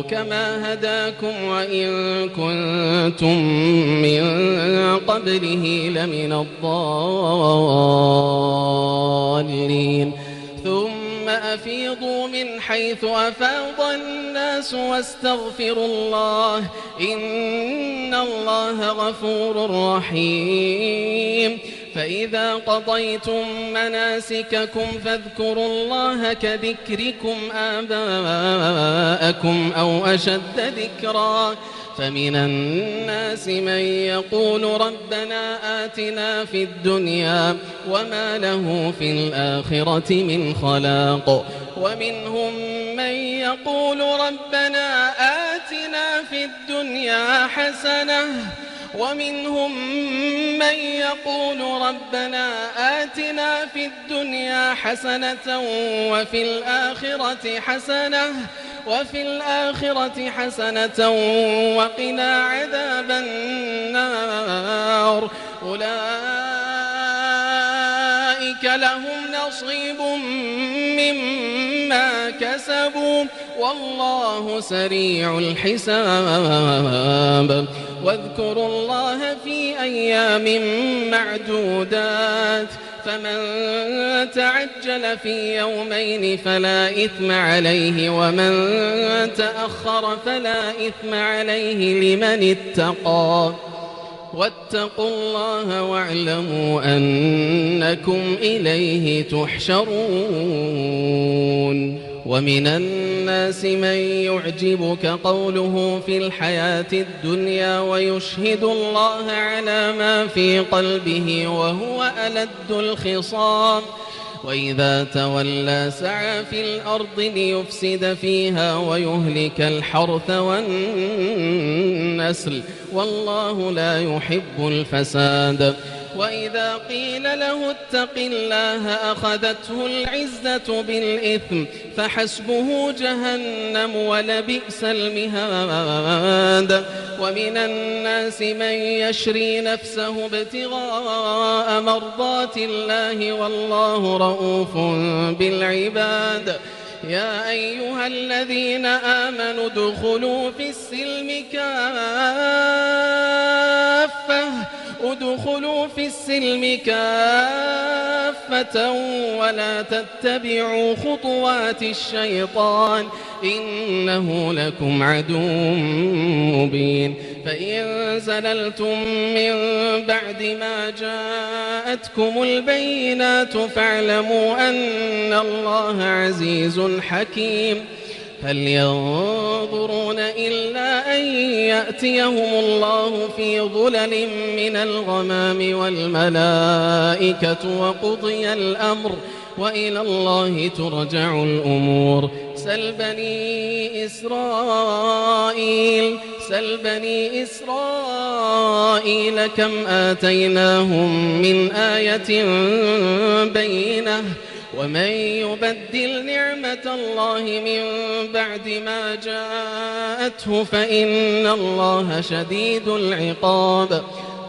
كما هداكم وإن كنتم من قبله لمن الضالين. ثم أفيضوا من حيث أفاض الناس واستغفروا الله إن الله غفور رحيم. فإذا قضيتم مناسككم فاذكروا الله كذكركم آباءكم أو أشد ذكرا فمن الناس من يقول ربنا آتنا في الدنيا وما له في الآخرة من خلاق ومنهم من يقول ربنا آتنا في الدنيا حسنة ومنهم من يقول ربنا آتنا في الدنيا حسنة وفي الآخرة حسنة وقنا عذاب النار أولئك لهم نصيب مما كسبوا والله سريع الحساب واذكروا الله في أيام معدودات فمن تعجل في يومين فلا إثم عليه ومن تأخر فلا إثم عليه لمن اتقى واتقوا الله واعلموا أنكم إليه تحشرون ومن الناس من يعجبك قوله في الحياة الدنيا ويشهد الله على ما في قلبه وهو ألد الخصام وإذا تولى سعى في الأرض ليفسد فيها ويهلك الحرث والنسل والله لا يحب الفساد وإذا قيل له اتق الله أخذته العزة بالإثم فحسبه جهنم ولبئس المهاد ومن الناس من يشري نفسه ابتغاء مرضات الله والله رؤوف بالعباد يا أيها الذين آمنوا ادخلوا في السلم كافة ولا تتبعوا خطوات الشيطان إنه لكم عدو مبين فإن زللتم من بعد ما جاءتكم البينات فاعلموا أن الله عزيز حكيم هل ينظرون إلا أن يأتيهم الله في ظلل من الغمام والملائكة وقضي الأمر وإلى الله ترجع الأمور سل بني إسرائيل كم آتيناهم من آية بينة ومن يبدل نعمة الله من بعد ما جاءته فإن الله شديد العقاب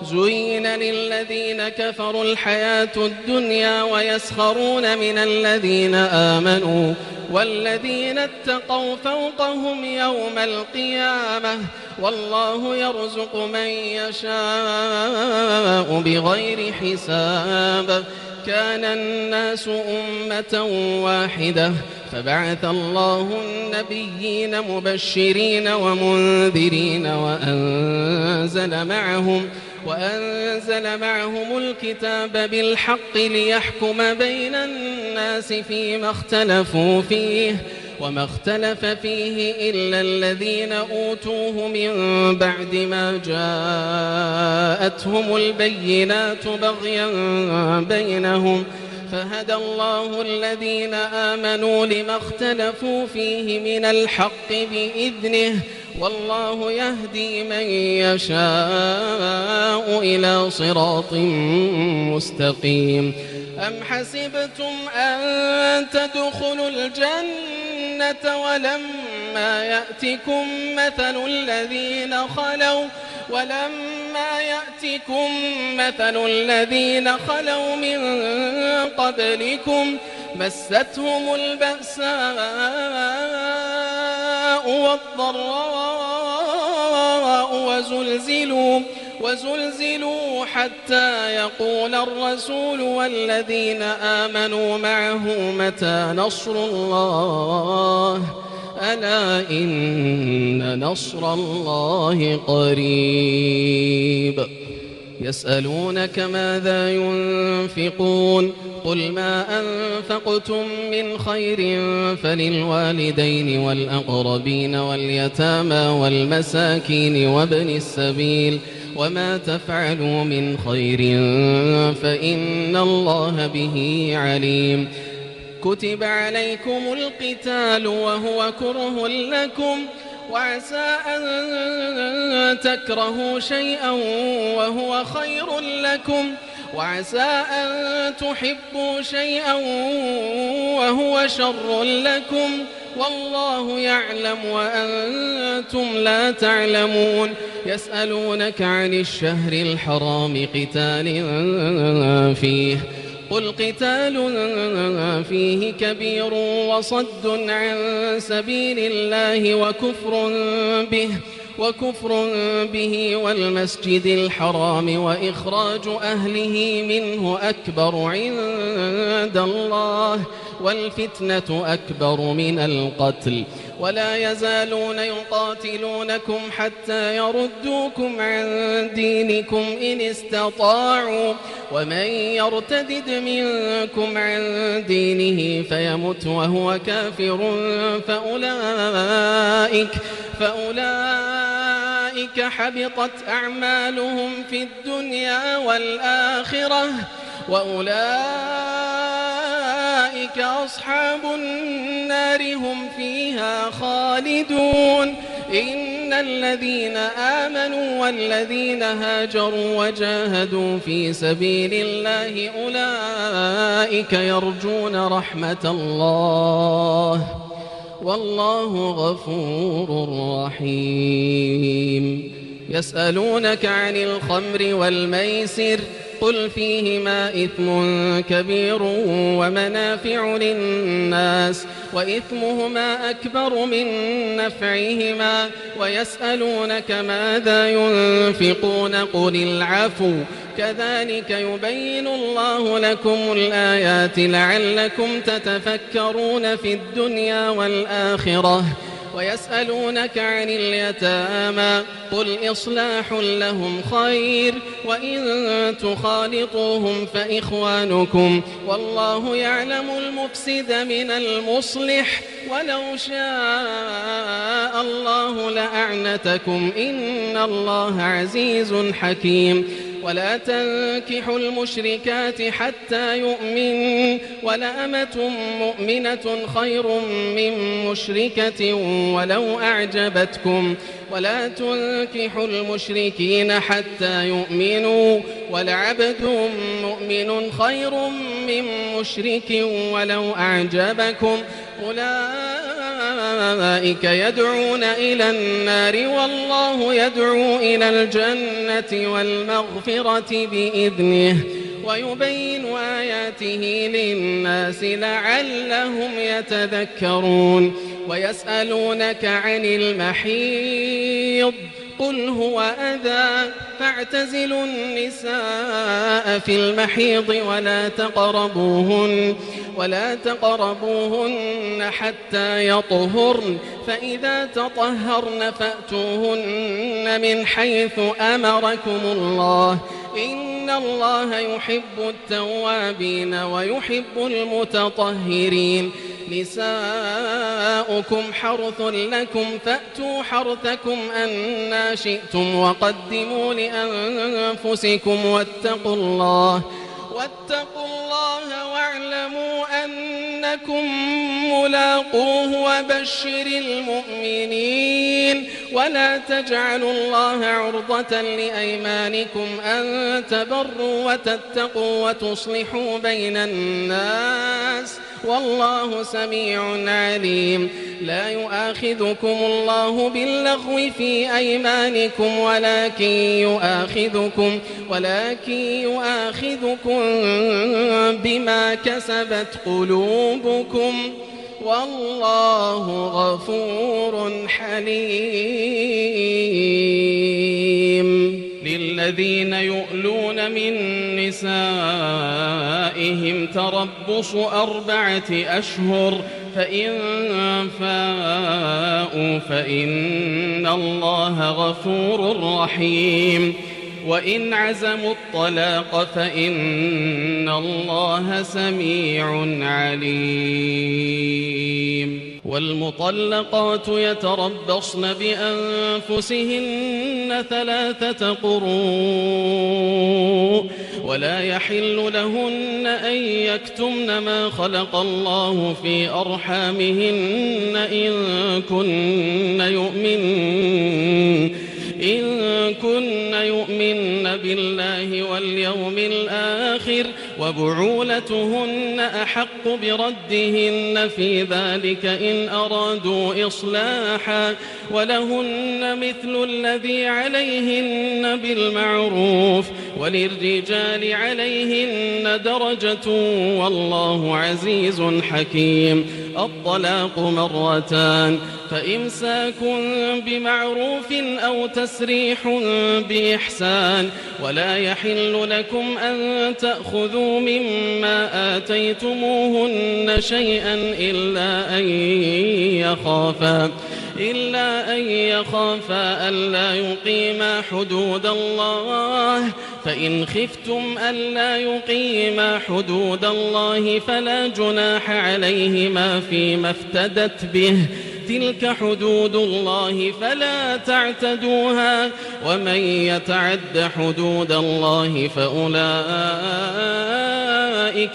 زين للذين كفروا الحياة الدنيا ويسخرون من الذين آمنوا والذين اتقوا فوقهم يوم القيامة والله يرزق من يشاء بغير حساب كان الناس أمة واحدة فبعث الله النبيين مبشرين ومنذرين وأنزل معهم الكتاب بالحق ليحكم بين الناس فيما اختلفوا فيه وما اختلف فيه إلا الذين أوتوه من بعد ما جاءتهم البينات بغيا بينهم فهدى الله الذين آمنوا لما اختلفوا فيه من الحق بإذنه والله يهدي من يشاء إلى صراط مستقيم أم حسبتم أن تدخلوا الجنة ولما يأتكم مثل الذين خلوا من قبلكم مستهم البأساء والضراء وزلزلوا حتى يقول الرسول والذين آمنوا معه متى نصر الله ألا إن نصر الله قريب يسألونك ماذا ينفقون قل ما أنفقتم من خير فللوالدين والأقربين واليتامى والمساكين وابن السبيل وما تفعلوا من خير فإن الله به عليم كتب عليكم القتال وهو كره لكم وعسى أن تكرهوا شيئا وهو خير لكم، وعسى أن تحبوا شيئا وهو شر لكم، والله يعلم وأنتم لا تعلمون. يسألونك عن الشهر الحرام قتال فيه، قل قتال فيه كبير وصد عن سبيل الله وكفر به والمسجد الحرام وإخراج أهله منه أكبر عند الله والفتنة أكبر من القتل، ولا يزالون يقاتلونكم حتى يردوكم عن دينكم إن استطاعوا، ومن يرتدد منكم عن دينه فيمت وهو كافر فأولئك حبطت أعمالهم في الدنيا والآخرة، وأولئك أصحاب النار هم فيها خالدون. إن الذين آمنوا والذين هاجروا وجاهدوا في سبيل الله أولئك يرجون رحمة الله، والله غفور رحيم. يسألونك عن الخمر والميسر، قل فيهما إثم كبير ومنافع للناس وإثمهما أكبر من نفعهما، ويسألونك ماذا ينفقون قل العفو، كذلك يبين الله لكم الآيات لعلكم تتفكرون في الدنيا والآخرة. ويسألونك عن اليتامى، قل إصلاح لهم خير، وإن تخالطوهم فإخوانكم، والله يعلم المفسد من المصلح، ولو شاء الله لأعنتكم، إن الله عزيز حكيم. ولا تنكحوا المشركات حتى يؤمنوا، ولأمة مؤمنة خير من مشركة ولو أعجبتكم، ولا تنكحوا المشركين حتى يؤمنوا، ولعبد مؤمن خير من مشرك ولو أعجبكم، أولئك يدعون إلى النار والله يدعو إلى الجنة والمغفرة بإذنه، ويبين آياته للناس لعلهم يتذكرون. ويسألونك عن المحيض، قل هو أذى فاعتزلوا النساء في المحيض ولا تقربوهن حتى يطهرن، فإذا تطهرن فأتوهن من حيث أمركم الله، إن الله يحب التوابين ويحب المتطهرين. نساؤكم حرث لكم فأتوا حرثكم أنى شئتم، وقدموا لأنفسكم واتقوا الله واعلموا أنكم ملاقوه، وبشر المؤمنين. ولا تجعلوا الله عرضة لأيمانكم أن تبروا وتتقوا وتصلحوا بين الناس، والله سميع عليم. لا يؤاخذكم الله باللغو في أيمانكم ولكن يؤاخذكم بما كسبت قلوبكم، والله غفور حليم. للذين يؤلون من نسائهم تربص 4 أشهر، فإن فاءوا فإن الله غفور رحيم. وإن عزموا الطلاق فإن الله سميع عليم. والمطلقات يتربصن بأنفسهن 3 قروء ولا يحل لهن أن يكتمن ما خلق الله في أرحامهن إن كن يؤمن بالله واليوم الآخر وبعولتهن أحق بردهن في ذلك إن أرادوا إصلاحا ولهن مثل الذي عليهن بالمعروف وللرجال عليهن درجة والله عزيز حكيم. الطلاق مرتان فإمساك بمعروف أو تسريح بإحسان ولا يحل لكم أن تأخذوا مما آتيتموهن شيئا إلا أن يخافا ألا يقيما حدود الله فإن خفتم ألا يقيما حدود الله فلا جناح عليهما فيما افتدت به تلك حدود الله فلا تعتدوها ومن يتعد حدود الله فأولئك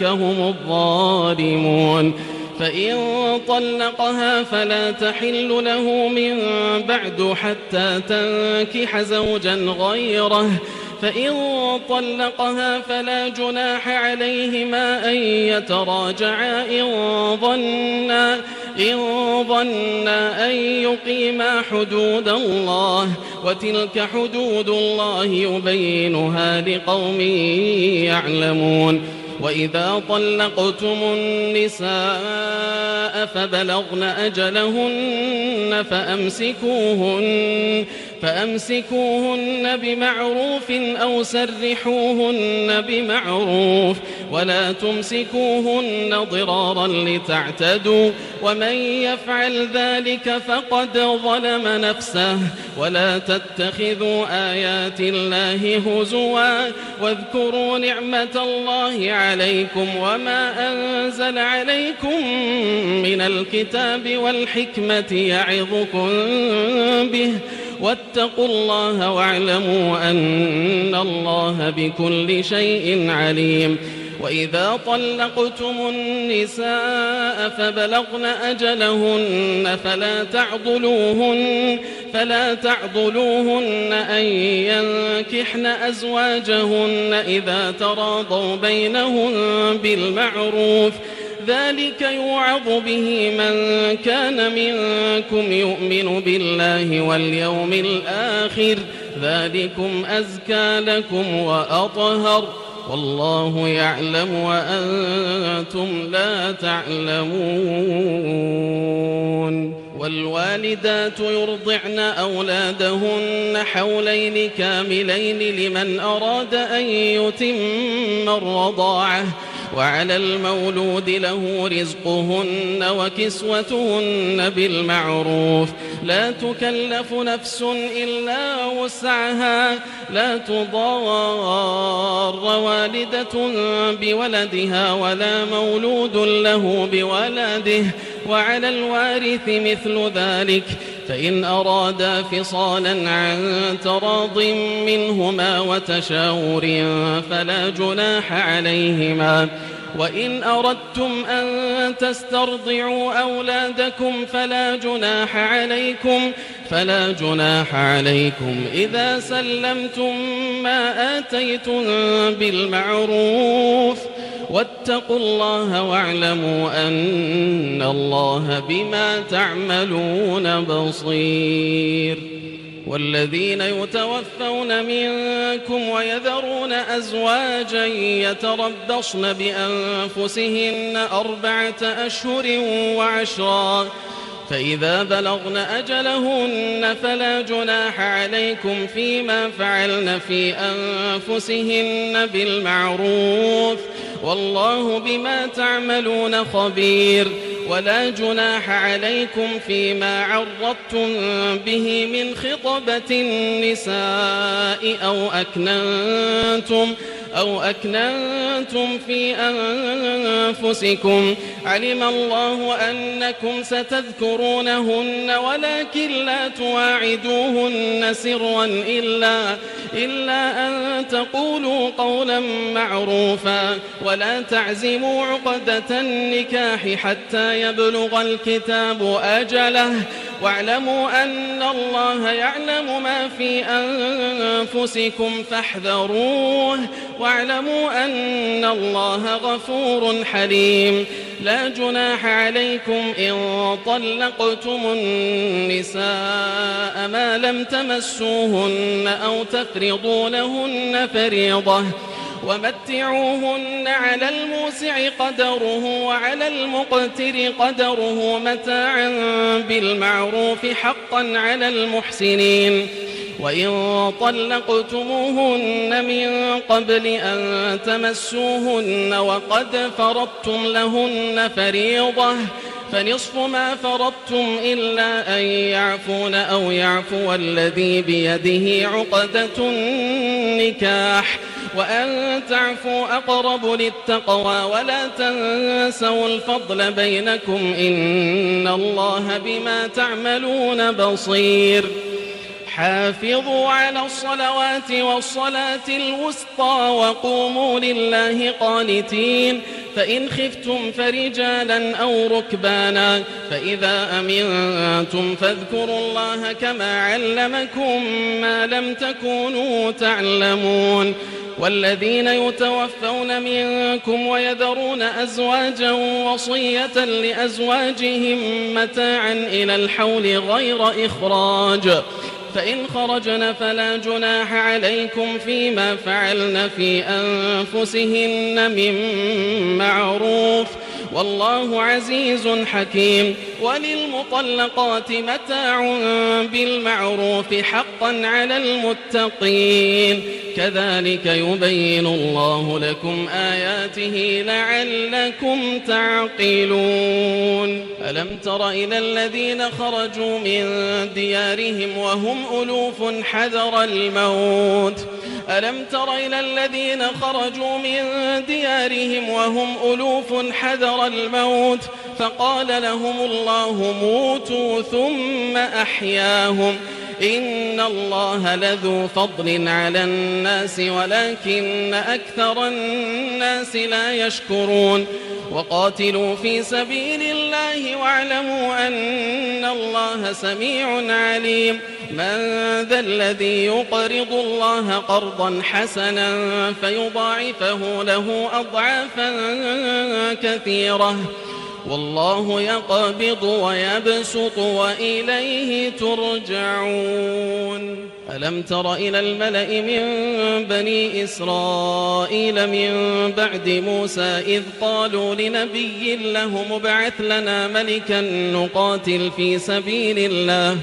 هم الظالمون. فإن طلقها فلا تحل له من بعد حتى تنكح زوجا غيره فإن طلقها فلا جناح عليهما أن يتراجعا إن ظنا أن يقيما حدود الله وتلك حدود الله يبينها لقوم يعلمون. وإذا طلقتم النساء فبلغن أجلهن فأمسكوهن بمعروف أو سرحوهن بمعروف ولا تمسكوهن ضرارا لتعتدوا ومن يفعل ذلك فقد ظلم نفسه. ولا تتخذوا آيات الله هزوا واذكروا نعمة الله عليكم وما أنزل عليكم من الكتاب والحكمة يعظكم به واتقوا الله واعلموا أن الله بكل شيء عليم. وإذا طلقتم النساء فبلغن أجلهن فلا تعضلوهن أن ينكحن أزواجهن إذا تراضوا بينهم بالمعروف ذلك يوعظ به من كان منكم يؤمن بالله واليوم الآخر ذلكم أزكى لكم وأطهر والله يعلم وأنتم لا تعلمون. والوالدات يرضعن أولادهن حولين كاملين لمن أراد أن يتم الرضاعة وعلى المولود له رزقهن وكسوتهن بالمعروف لا تكلف نفس إلا وسعها لا تضار والدة بولدها ولا مولود له بولده وعلى الوارث مثل ذلك فإن أرادا فصالا عن تراض منهما وتشاور فلا جناح عليهما. وإن أردتم أن تسترضعوا أولادكم فلا جناح عليكم إذا سلمتم ما آتيتم بالمعروف واتقوا الله واعلموا أن الله بما تعملون بصير. والذين يتوفون منكم ويذرون أزواجا يتربصن بأنفسهن 4 أشهر وعشرا فإذا بلغن أجلهن فلا جناح عليكم فيما فعلن في أنفسهن بالمعروف والله بما تعملون خبير. ولا جناح عليكم فيما عرضتم به من خطبة النساء أو أكننتم في أنفسكم علم الله أنكم ستذكرونهن ولكن لا تواعدوهن سرا إلا أن تقولوا قولا معروفا ولا تعزموا عقدة النكاح حتى يبلغ الكتاب أجله واعلموا أن الله يعلم ما في أنفسكم فاحذروه واعلموا أن الله غفور حليم لا جناح عليكم إن طلقتم النساء ما لم تمسوهن أو تفرضوا لهن فريضة ومتعوهن على الموسع قدره وعلى المقتر قدره متاعا بالمعروف حقا على المحسنين وإن طلقتموهن من قبل أن تمسوهن وقد فرضتم لهن فريضة فنصف ما فرضتم إلا أن يعفون أو يعفو الذي بيده عقدة النكاح وأن تعفوا أقرب للتقوى ولا تنسوا الفضل بينكم إن الله بما تعملون بصير حافظوا على الصلوات والصلاة الوسطى وقوموا لله قانتين فإن خفتم فرجالا أو ركبانا فإذا أمنتم فاذكروا الله كما علمكم ما لم تكونوا تعلمون والذين يتوفون منكم ويذرون أزواجا وصية لأزواجهم متاعا إلى الحول غير إخراج فإن خرجن فلا جناح عليكم فيما فعلن في أنفسهن من معروف والله عزيز حكيم وللمطلقات متاع بالمعروف حقا على المتقين كذلك يبين الله لكم آياته لعلكم تعقلون ألم تر إلى الذين خرجوا من ديارهم وهم ألوف حذر الموت ألم تر إلى الذين خرجوا من ديارهم وهم ألوف حذر الموت فقال لهم الله موتوا ثم أحياهم إن الله لذو فضل على الناس ولكن أكثر الناس لا يشكرون وقاتلوا في سبيل الله واعلموا أن الله سميع عليم من ذا الذي يقرض الله قرضا حسنا فيضاعفه له أضعافا كثيرة والله يقبض ويبسط وإليه ترجعون ألم تر إلى الملأ من بني إسرائيل من بعد موسى إذ قالوا لنبي له ابعث لنا ملكا نقاتل في سبيل الله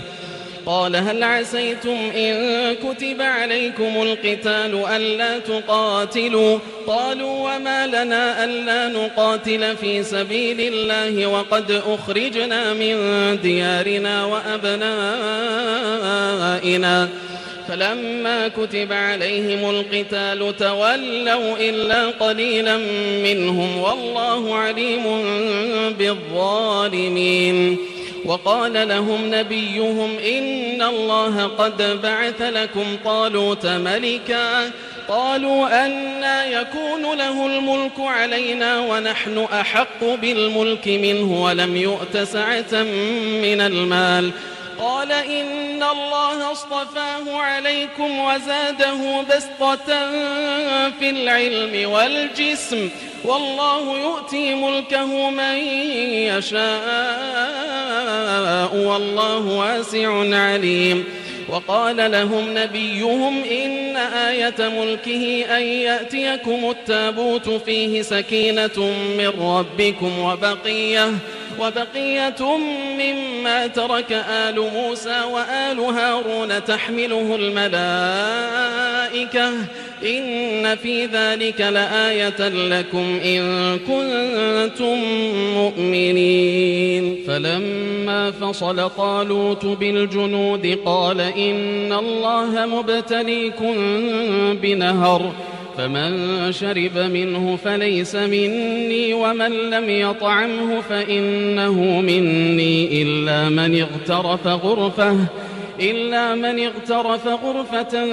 قال هل عسيتم إن كتب عليكم القتال ألا تقاتلوا قالوا وما لنا ألا نقاتل في سبيل الله وقد أخرجنا من ديارنا وأبنائنا فلما كتب عليهم القتال تولوا إلا قليلا منهم والله عليم بالظالمين وقال لهم نبيهم إن الله قد بعث لكم طالوت ملكا قالوا أنى يكون له الملك علينا ونحن أحق بالملك منه ولم يؤت سعة من المال قال إن الله اصطفاه عليكم وزاده بسطة في العلم والجسم والله يؤتي ملكه من يشاء والله واسع عليم وقال لهم نبيهم إن آية ملكه أن يأتيكم التابوت فيه سكينة من ربكم وبقية مما ترك آل موسى وآل هارون تحمله الملائكة إن في ذلك لآية لكم إن كنتم مؤمنين فلما فصل طالوت بالجنود قال إن الله مبتليكم بنهر فمن شرب منه فليس مني ومن لم يطعمه فإنه مني إلا من اغترف غرفة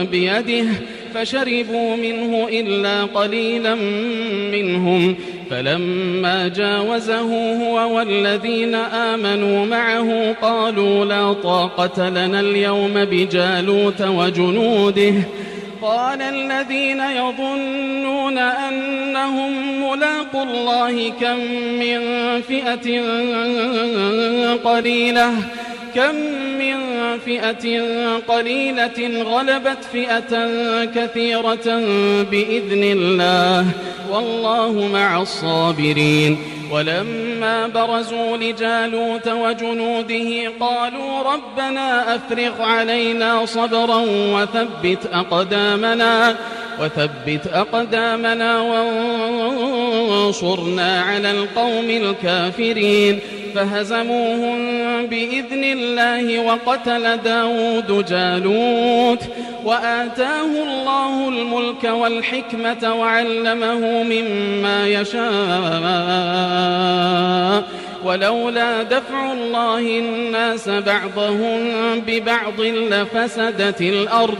بيده فشربوا منه إلا قليلا منهم فلما جاوزه هو والذين آمنوا معه قالوا لا طاقة لنا اليوم بجالوت وجنوده قال الذين يظنون أنهم ملاقو الله كم من فئة قليلة غلبت فئة كثيرة بإذن الله والله مع الصابرين ولما برزوا لجالوت وجنوده قالوا ربنا أفرغ علينا صبرا وثبت أقدامنا وانصرنا على القوم الكافرين فهزموهم بإذن الله وقتل داود جالوت وآتاه الله الملك والحكمة وعلمه مما يشاء ولولا دفع الله الناس بعضهم ببعض لفسدت الأرض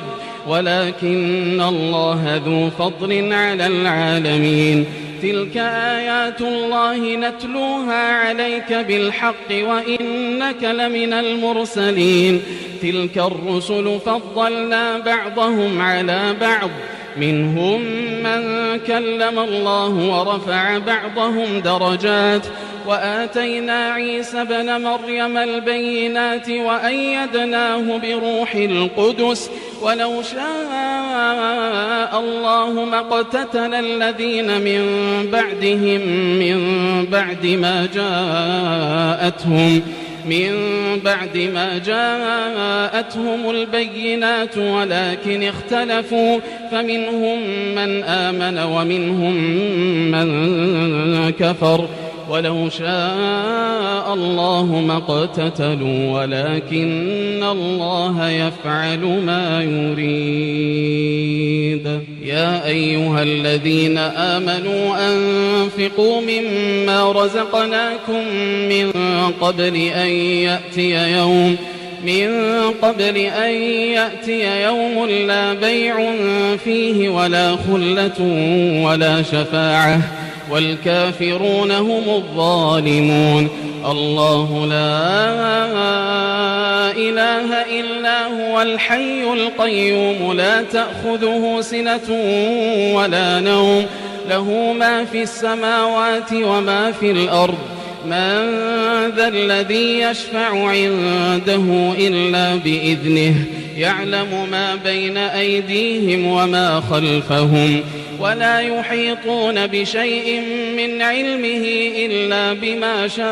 ولكن الله ذو فضل على العالمين تلك آيات الله نتلوها عليك بالحق وإنك لمن المرسلين تلك الرسل فضلنا بعضهم على بعض منهم من كلم الله ورفع بعضهم درجات وآتينا عيسى ابن مريم البينات وأيدناه بروح القدس ولو شاء الله ما اقتتل الذين من بعدهم من بعد ما جاءتهم البينات ولكن اختلفوا فمنهم من آمن ومنهم من كفر ولو شاء الله ما اقتتلوا ولكن الله يفعل ما يريد يا أيها الذين آمنوا أنفقوا مما رزقناكم من قبل أن يأتي يوم لا بيع فيه ولا خلة ولا شفاعة والكافرون هم الظالمون الله لا إله إلا هو الحي القيوم لا تأخذه سنة ولا نوم له ما في السماوات وما في الأرض من ذا الذي يشفع عنده إلا بإذنه يعلم ما بين أيديهم وما خلفهم ولا يحيطون بشيء من علمه إلا بما شاء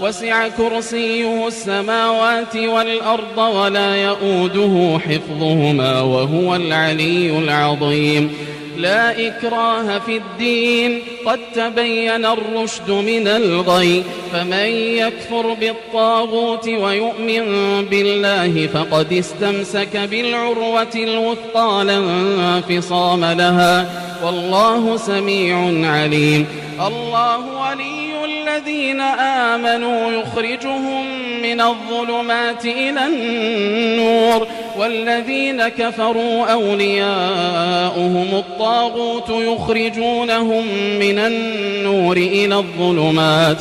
وسع كرسيه السماوات والأرض ولا يؤوده حفظهما وهو العلي العظيم لا إكراه في الدين قد تبين الرشد من الغي فمن يكفر بالطاغوت ويؤمن بالله فقد استمسك بالعروة الوثقى لا انفصام لها والله سميع عليم الله ولي الذين آمنوا يخرجهم من الظلمات إلى النور والذين كفروا أولياؤهم الطاغوت يخرجونهم من النور إلى الظلمات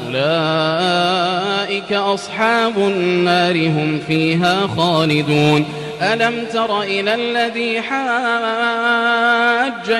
أولئك أصحاب النار هم فيها خالدون ألم تر إلى الذي حاج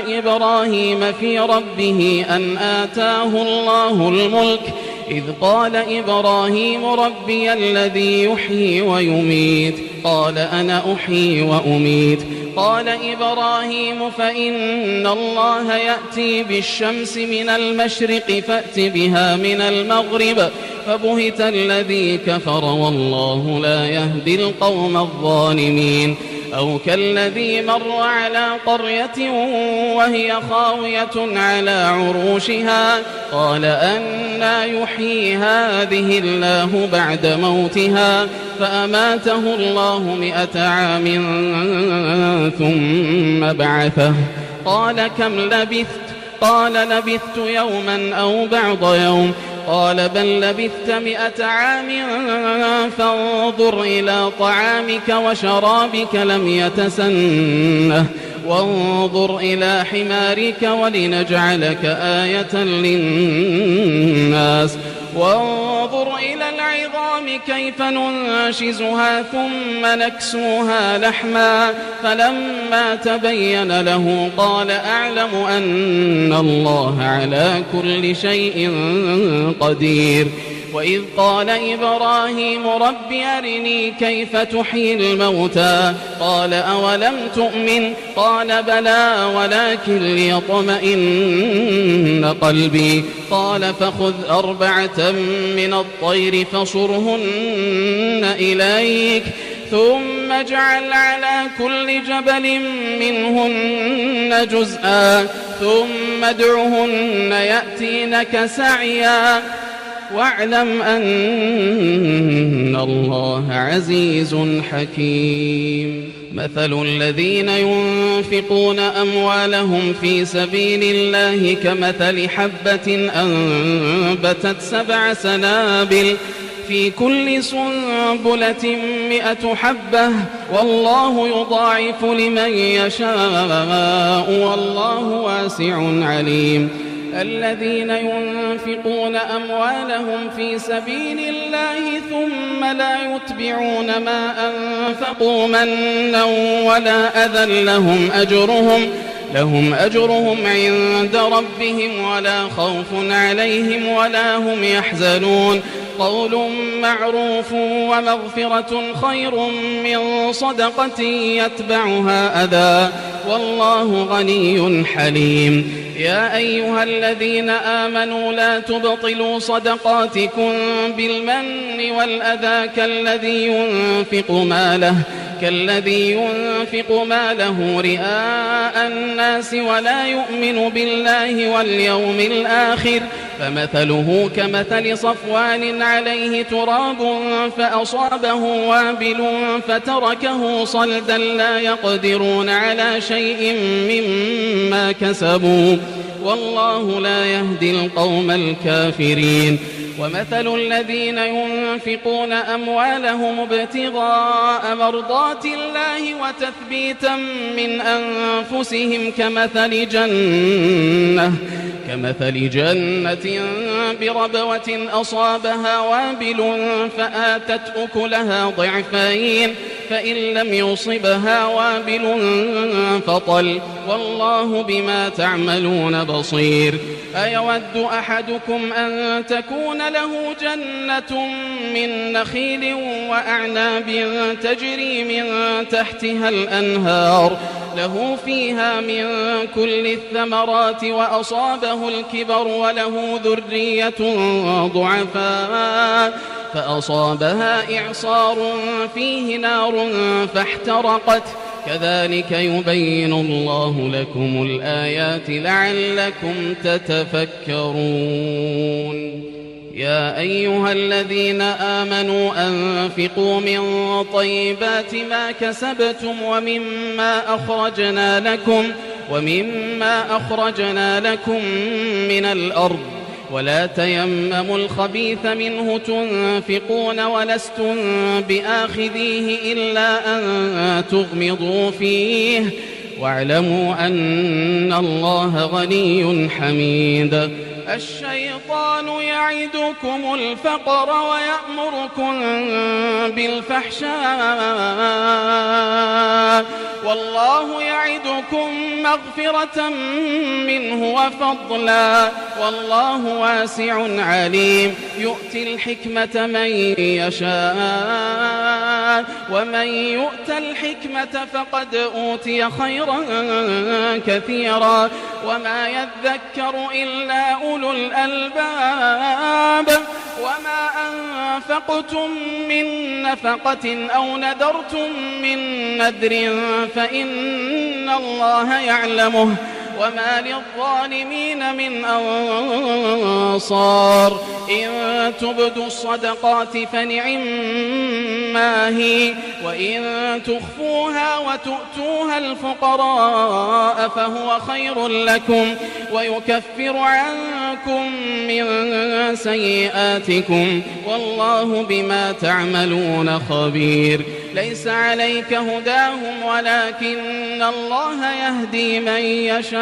إبراهيم في ربه أن آتاه الله الملك إذ قال إبراهيم ربي الذي يحيي ويميت قال أنا أحيي وأميت قال إبراهيم فإن الله يأتي بالشمس من المشرق فأت بها من المغرب فبهت الذي كفر والله لا يهدي القوم الظالمين أو كالذي مر على قرية وهي خاوية على عروشها قال أنى يحيي هذه الله بعد موتها فأماته الله 100 عام ثم بعثه قال كم لبثت قال لبثت يوما أو بعض يوم قال بل لبثت 100 عام فانظر إلى طعامك وشرابك لم يتسنه وانظر إلى حمارك ولنجعلك آية للناس وانظر إلى العظام كيف ننشزها ثم نكسوها لحما فلما تبين له قال أعلم أن الله على كل شيء قدير وإذ قال إبراهيم رب أرني كيف تحيي الموتى قال أولم تؤمن قال بلى ولكن ليطمئن قلبي قال فخذ 4 من الطير فصرهن إليك ثم اجعل على كل جبل منهن جزءا ثم ادعهن يأتينك سعيا واعلم أن الله عزيز حكيم مثل الذين ينفقون أموالهم في سبيل الله كمثل حبة أنبتت 7 سنابل في كل سنبلة 100 حبة والله يضاعف لمن يشاء والله واسع عليم الذين ينفقون أموالهم في سبيل الله ثم لا يتبعون ما أنفقوا منا ولا أذى لهم أجرهم عند ربهم ولا خوف عليهم ولا هم يحزنون قول معروف ومغفرة خير من صدقة يتبعها أذى والله غني حليم يا أيها الذين آمنوا لا تبطلوا صدقاتكم بالمن والأذى كالذي ينفق ماله رئاء الناس ولا يؤمن بالله واليوم الآخر فمثله كمثل صفوان عليه تراب فأصابه وابل فتركه صلدا لا يقدرون على شيء مما كسبوا والله لا يهدي القوم الكافرين ومثل الذين ينفقون أموالهم ابتغاء مرضات الله وتثبيتا من أنفسهم كمثل جنة بربوة أصابها وابل فآتت أكلها ضعفين فإن لم يصبها وابل فطل والله بما تعملون بصير أيود أحدكم أن تكون له جنة من نخيل وأعناب تجري من تحتها الأنهار له فيها من كل الثمرات وأصابه الكبر وله ذرية ضعفاء فأصابها إعصار فيه نار فاحترقت كذلك يبين الله لكم الآيات لعلكم تتفكرون يا أيها الذين آمنوا أنفقوا من طيبات ما كسبتم ومما أخرجنا لكم من الأرض ولا تيمموا الخبيث منه تنفقون ولستم بآخذيه إلا أن تغمضوا فيه واعلموا أن الله غني حميد الشيطان يعدكم الفقر ويأمركم بالفحشاء والله يعدكم مغفرة منه وفضلا والله واسع عليم يؤتي الحكمة من يشاء ومن يؤت الحكمة فقد أوتي خيرا كثيرا وما يذكر إلا أولو الألباب وما أنفقتم من نفقة أو نذرتم من نذر فإن الله يعلمه وما للظالمين من أنصار إن تبدوا الصدقات فنعما هي وإن تخفوها وتؤتوها الفقراء فهو خير لكم ويكفر عنكم من سيئاتكم والله بما تعملون خبير ليس عليك هداهم ولكن الله يهدي من يشاء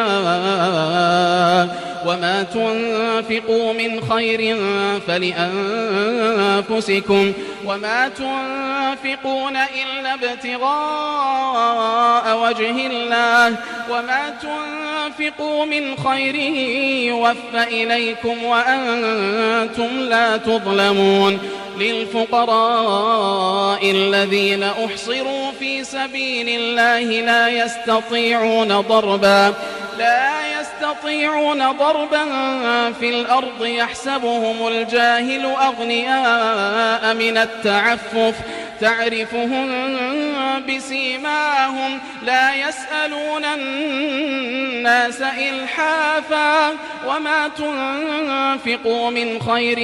وما تنفقوا من خير فلأنفسكم وما تنفقون إلا ابتغاء وجه الله وما تنفقوا من خير يوفى إليكم وأنتم لا تظلمون للفقراء الذين أحصروا في سبيل الله لا يستطيعون ضربا في الأرض يحسبهم الجاهل أغنياء من التعفف تعرفهم بسيماهم لا يسألون الناس إلحافا وما تنفقوا من خير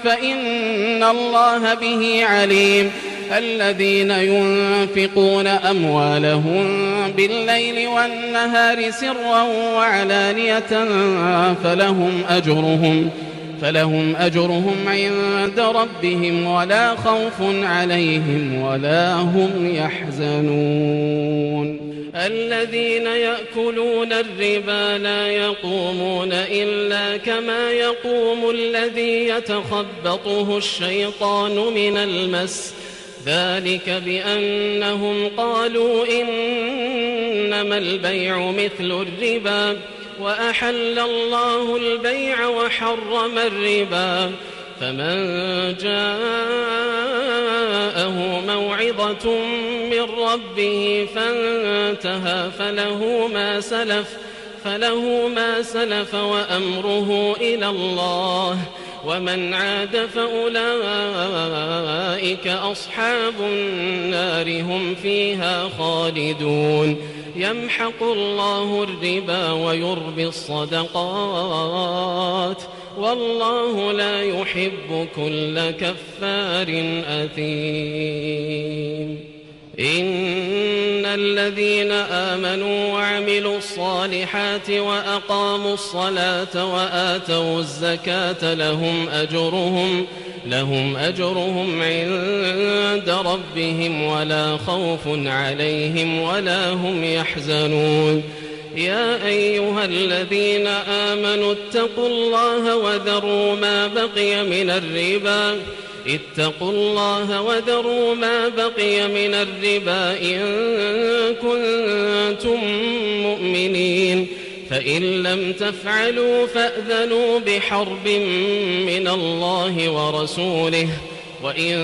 فإن الله به عليم الذين ينفقون أموالهم بالليل والنهار سرا وعلانية فلهم أجرهم عند ربهم ولا خوف عليهم ولا هم يحزنون الذين يأكلون الربا لا يقومون إلا كما يقوم الذي يتخبطه الشيطان من المس ذلك بأنهم قالوا إنما البيع مثل الربا وأحل الله البيع وحرم الربا فمن جاءه موعظة من ربه فانتهى فله ما سلف وأمره إلى الله ومن عاد فأولئك أصحاب النار هم فيها خالدون يمحق الله الربا ويربي الصدقات والله لا يحب كل كفار أثيم إن الذين آمنوا وعملوا الصالحات وأقاموا الصلاة وآتوا الزكاة لهم أجرهم عند ربهم ولا خوف عليهم ولا هم يحزنون يا أيها الذين آمنوا اتقوا الله وذروا ما بقي من الربا إن كنتم مؤمنين فإن لم تفعلوا فأذنوا بحرب من الله ورسوله وإن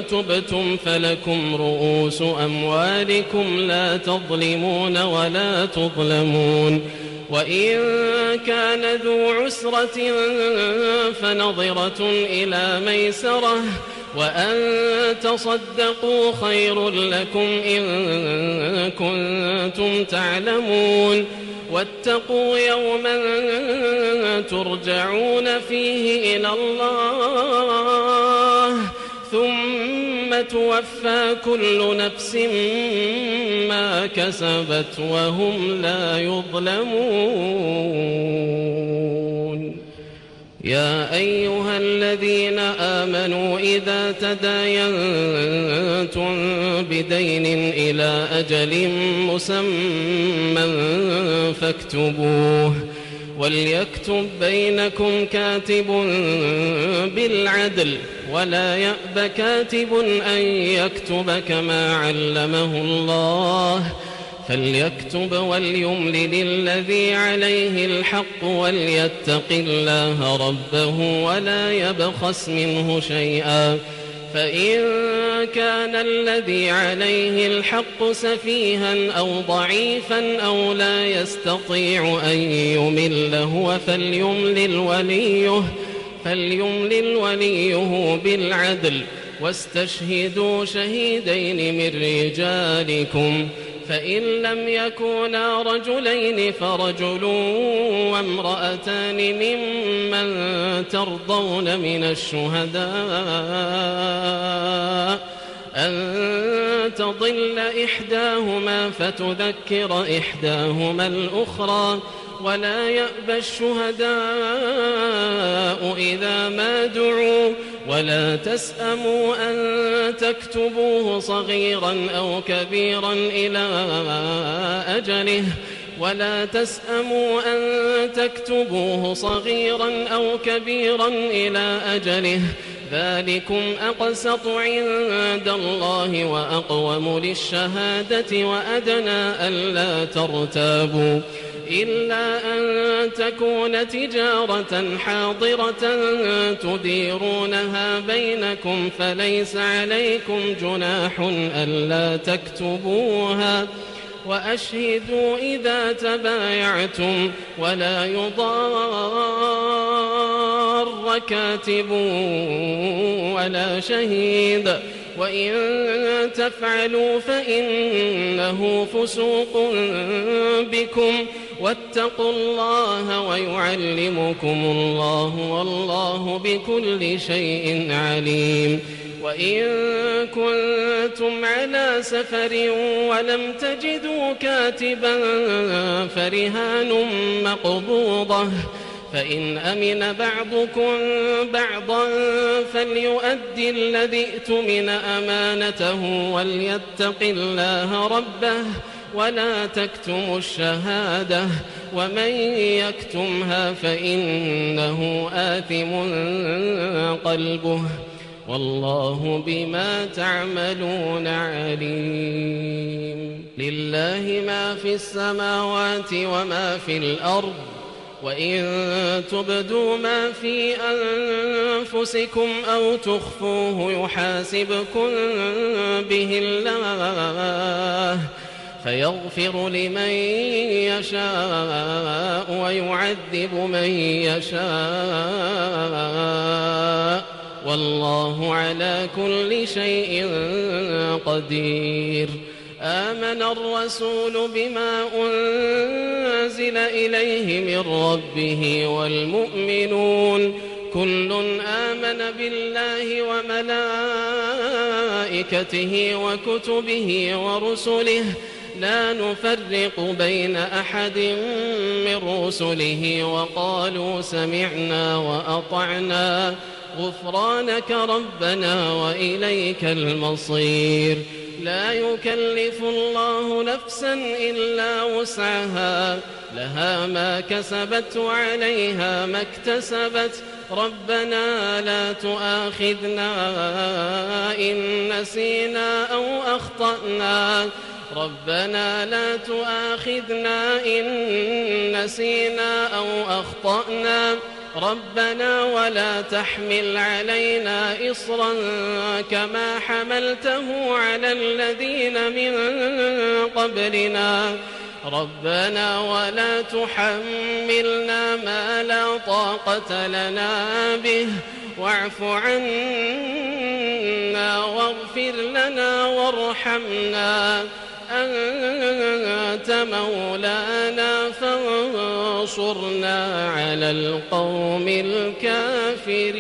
تبتم فلكم رؤوس أموالكم لا تظلمون ولا تظلمون وإن كان ذو عسرة فنظرة إلى ميسرة وأن تصدقوا خير لكم إن كنتم تعلمون واتقوا يوما ترجعون فيه إلى الله ثم توفى كل نفس ما كسبت وهم لا يظلمون يا أيها الذين آمنوا إذا تداينتم بدين إلى أجل مسمى فاكتبوه وليكتب بينكم كاتب بالعدل ولا يأب كاتب أن يكتب كما علمه الله فليكتب وليملل الذي عليه الحق وليتق الله ربه ولا يبخس منه شيئا فإن كان الذي عليه الحق سفيها أو ضعيفا أو لا يستطيع أن يمل هو فليملل وليه بالعدل واستشهدوا شهيدين من رجالكم فإن لم يكونا رجلين فرجل وامرأتان ممن ترضون من الشهداء أن تضل إحداهما فتذكر إحداهما الأخرى ولا يأبى الشهداء إذا ما دعوا ولا تسأموا أن تكتبوه صغيرا أو كبيرا إلى أجله ولا تسأموا أن تكتبوه صغيرا أو كبيرا إلى أجله ذلكم أقسط عند الله وأقوم للشهادة وأدنى ألا ترتابوا إلا أن تكون تجارة حاضرة تديرونها بينكم فليس عليكم جناح ألا تكتبوها وأشهدوا إذا تبايعتم ولا يضار كاتب ولا شهيد وإن تفعلوا فإنه فسوق بكم واتقوا الله ويعلمكم الله والله بكل شيء عليم وإن كنتم على سفر ولم تجدوا كاتبا فرهان مقبوضة فإن أمن بعضكم بعضا فليؤدي الذي ائتمن أمانته وليتق الله ربه ولا تكتموا الشهادة ومن يكتمها فإنه آثم قلبه والله بما تعملون عليم لله ما في السماوات وما في الأرض وإن تبدوا ما في أنفسكم أو تخفوه يحاسبكم به الله فيغفر لمن يشاء ويعذب من يشاء والله على كل شيء قدير آمن الرسول بما أنزل إليه من ربه والمؤمنون كل آمن بالله وملائكته وكتبه ورسله لا نفرق بين أحد من رسله وقالوا سمعنا وأطعنا غفرانك ربنا وإليك المصير لا يكلف الله نفسا إلا وسعها لها ما كسبت وعليها ما اكتسبت ربنا لا تؤاخذنا إن نسينا أو أخطأنا ربنا لا تؤاخذنا إن نسينا أو أخطأنا ربنا ولا تحمل علينا إصرا كما حملته على الذين من قبلنا ربنا ولا تحملنا ما لا طاقة لنا به واعف عنا واغفر لنا وارحمنا أنت مولانا فانصرنا على القوم الكافرين